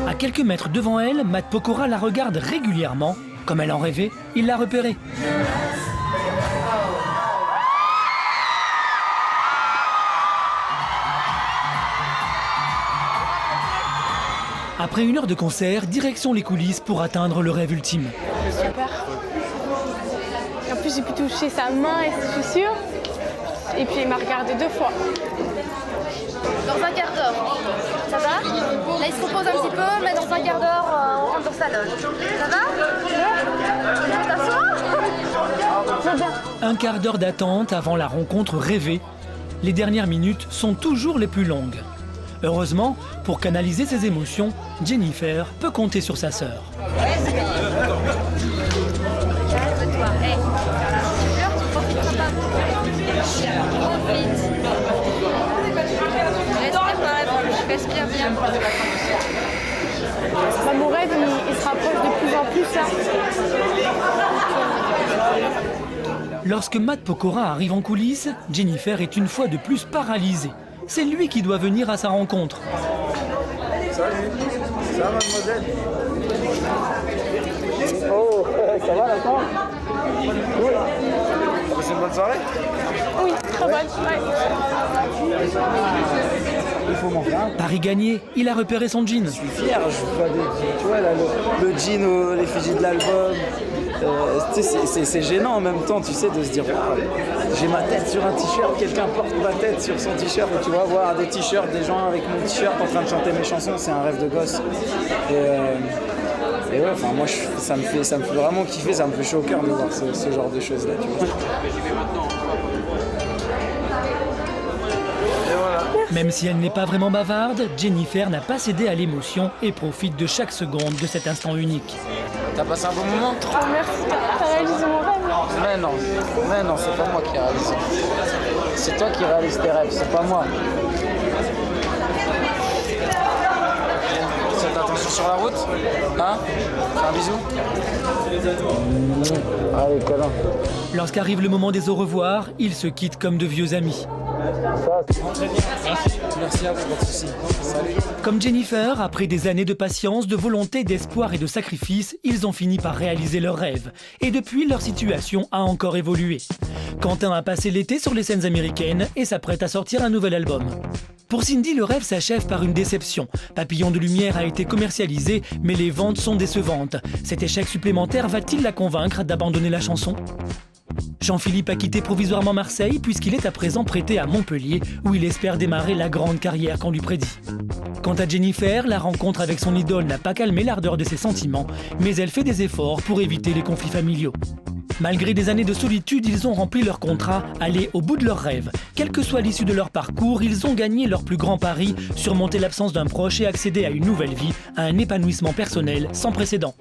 À quelques mètres devant elle, Matt Pokora la regarde régulièrement. Comme elle en rêvait, il l'a repérée. Après 1 heure de concert, direction les coulisses pour atteindre le rêve ultime. Super. En plus, j'ai pu toucher sa main et ses chaussures. Et puis, il m'a regardé 2 fois. Dans un quart d'heure. Ça va? Là, il se repose un petit peu, mais dans un quart d'heure, on rentre dans sa loge. Ça va? Tu veux t'asseoir? Un quart d'heure d'attente avant la rencontre rêvée. Les dernières minutes sont toujours les plus longues. Heureusement, pour canaliser ses émotions, Jennifer peut compter sur sa sœur. Calme-toi. Hey, tu profites pas. Profite. Respire par la bouche. Respire bien. Mon rêve, il se rapproche de plus en plus là. Lorsque Matt Pokora arrive en coulisses, Jennifer est une fois de plus paralysée. C'est lui qui doit venir à sa rencontre. Salut, ça va mademoiselle? Oh, ça va la tante? Cool. T'as passé une bonne soirée? Oui, très bonne. Ouais. Il faut m'en faire un. Pari gagné, il a repéré son jean. Je suis fier, je vois tu vois là, le jean, l'effigie de l'album. C'est gênant en même temps, tu sais, de se dire j'ai ma tête sur un t-shirt, quelqu'un porte ma tête sur son t-shirt, tu vois, voir des t-shirts, des gens avec mon t-shirt en train de chanter mes chansons, c'est un rêve de gosse. Et ouais, enfin moi ça me fait vraiment kiffer, ça me fait chaud au cœur de voir ce genre de choses là, tu vois. Même si elle n'est pas vraiment bavarde, Jennifer n'a pas cédé à l'émotion et profite de chaque seconde de cet instant unique. T'as passé un bon moment? Trop merci, t'as réalisé mon rêve. Mais non, c'est pas moi qui réalise. C'est toi qui réalises tes rêves, c'est pas moi. Faites attention sur la route, hein? Un bisou? Allez, câlin. Lorsqu'arrive le moment des au revoir, ils se quittent comme de vieux amis. Merci à vous, pas de soucis. Salut. Comme Jennifer, après des années de patience, de volonté, d'espoir et de sacrifice, ils ont fini par réaliser leurs rêves. Et depuis, leur situation a encore évolué. Quentin a passé l'été sur les scènes américaines et s'apprête à sortir un nouvel album. Pour Cindy, le rêve s'achève par une déception. Papillon de lumière a été commercialisé, mais les ventes sont décevantes. Cet échec supplémentaire va-t-il la convaincre d'abandonner la chanson ? Jean-Philippe a quitté provisoirement Marseille puisqu'il est à présent prêté à Montpellier où il espère démarrer la grande carrière qu'on lui prédit. Quant à Jennifer, la rencontre avec son idole n'a pas calmé l'ardeur de ses sentiments, mais elle fait des efforts pour éviter les conflits familiaux. Malgré des années de solitude, ils ont rempli leur contrat, aller au bout de leurs rêves. Quelle que soit l'issue de leur parcours, ils ont gagné leur plus grand pari, surmonter l'absence d'un proche et accéder à une nouvelle vie, à un épanouissement personnel sans précédent.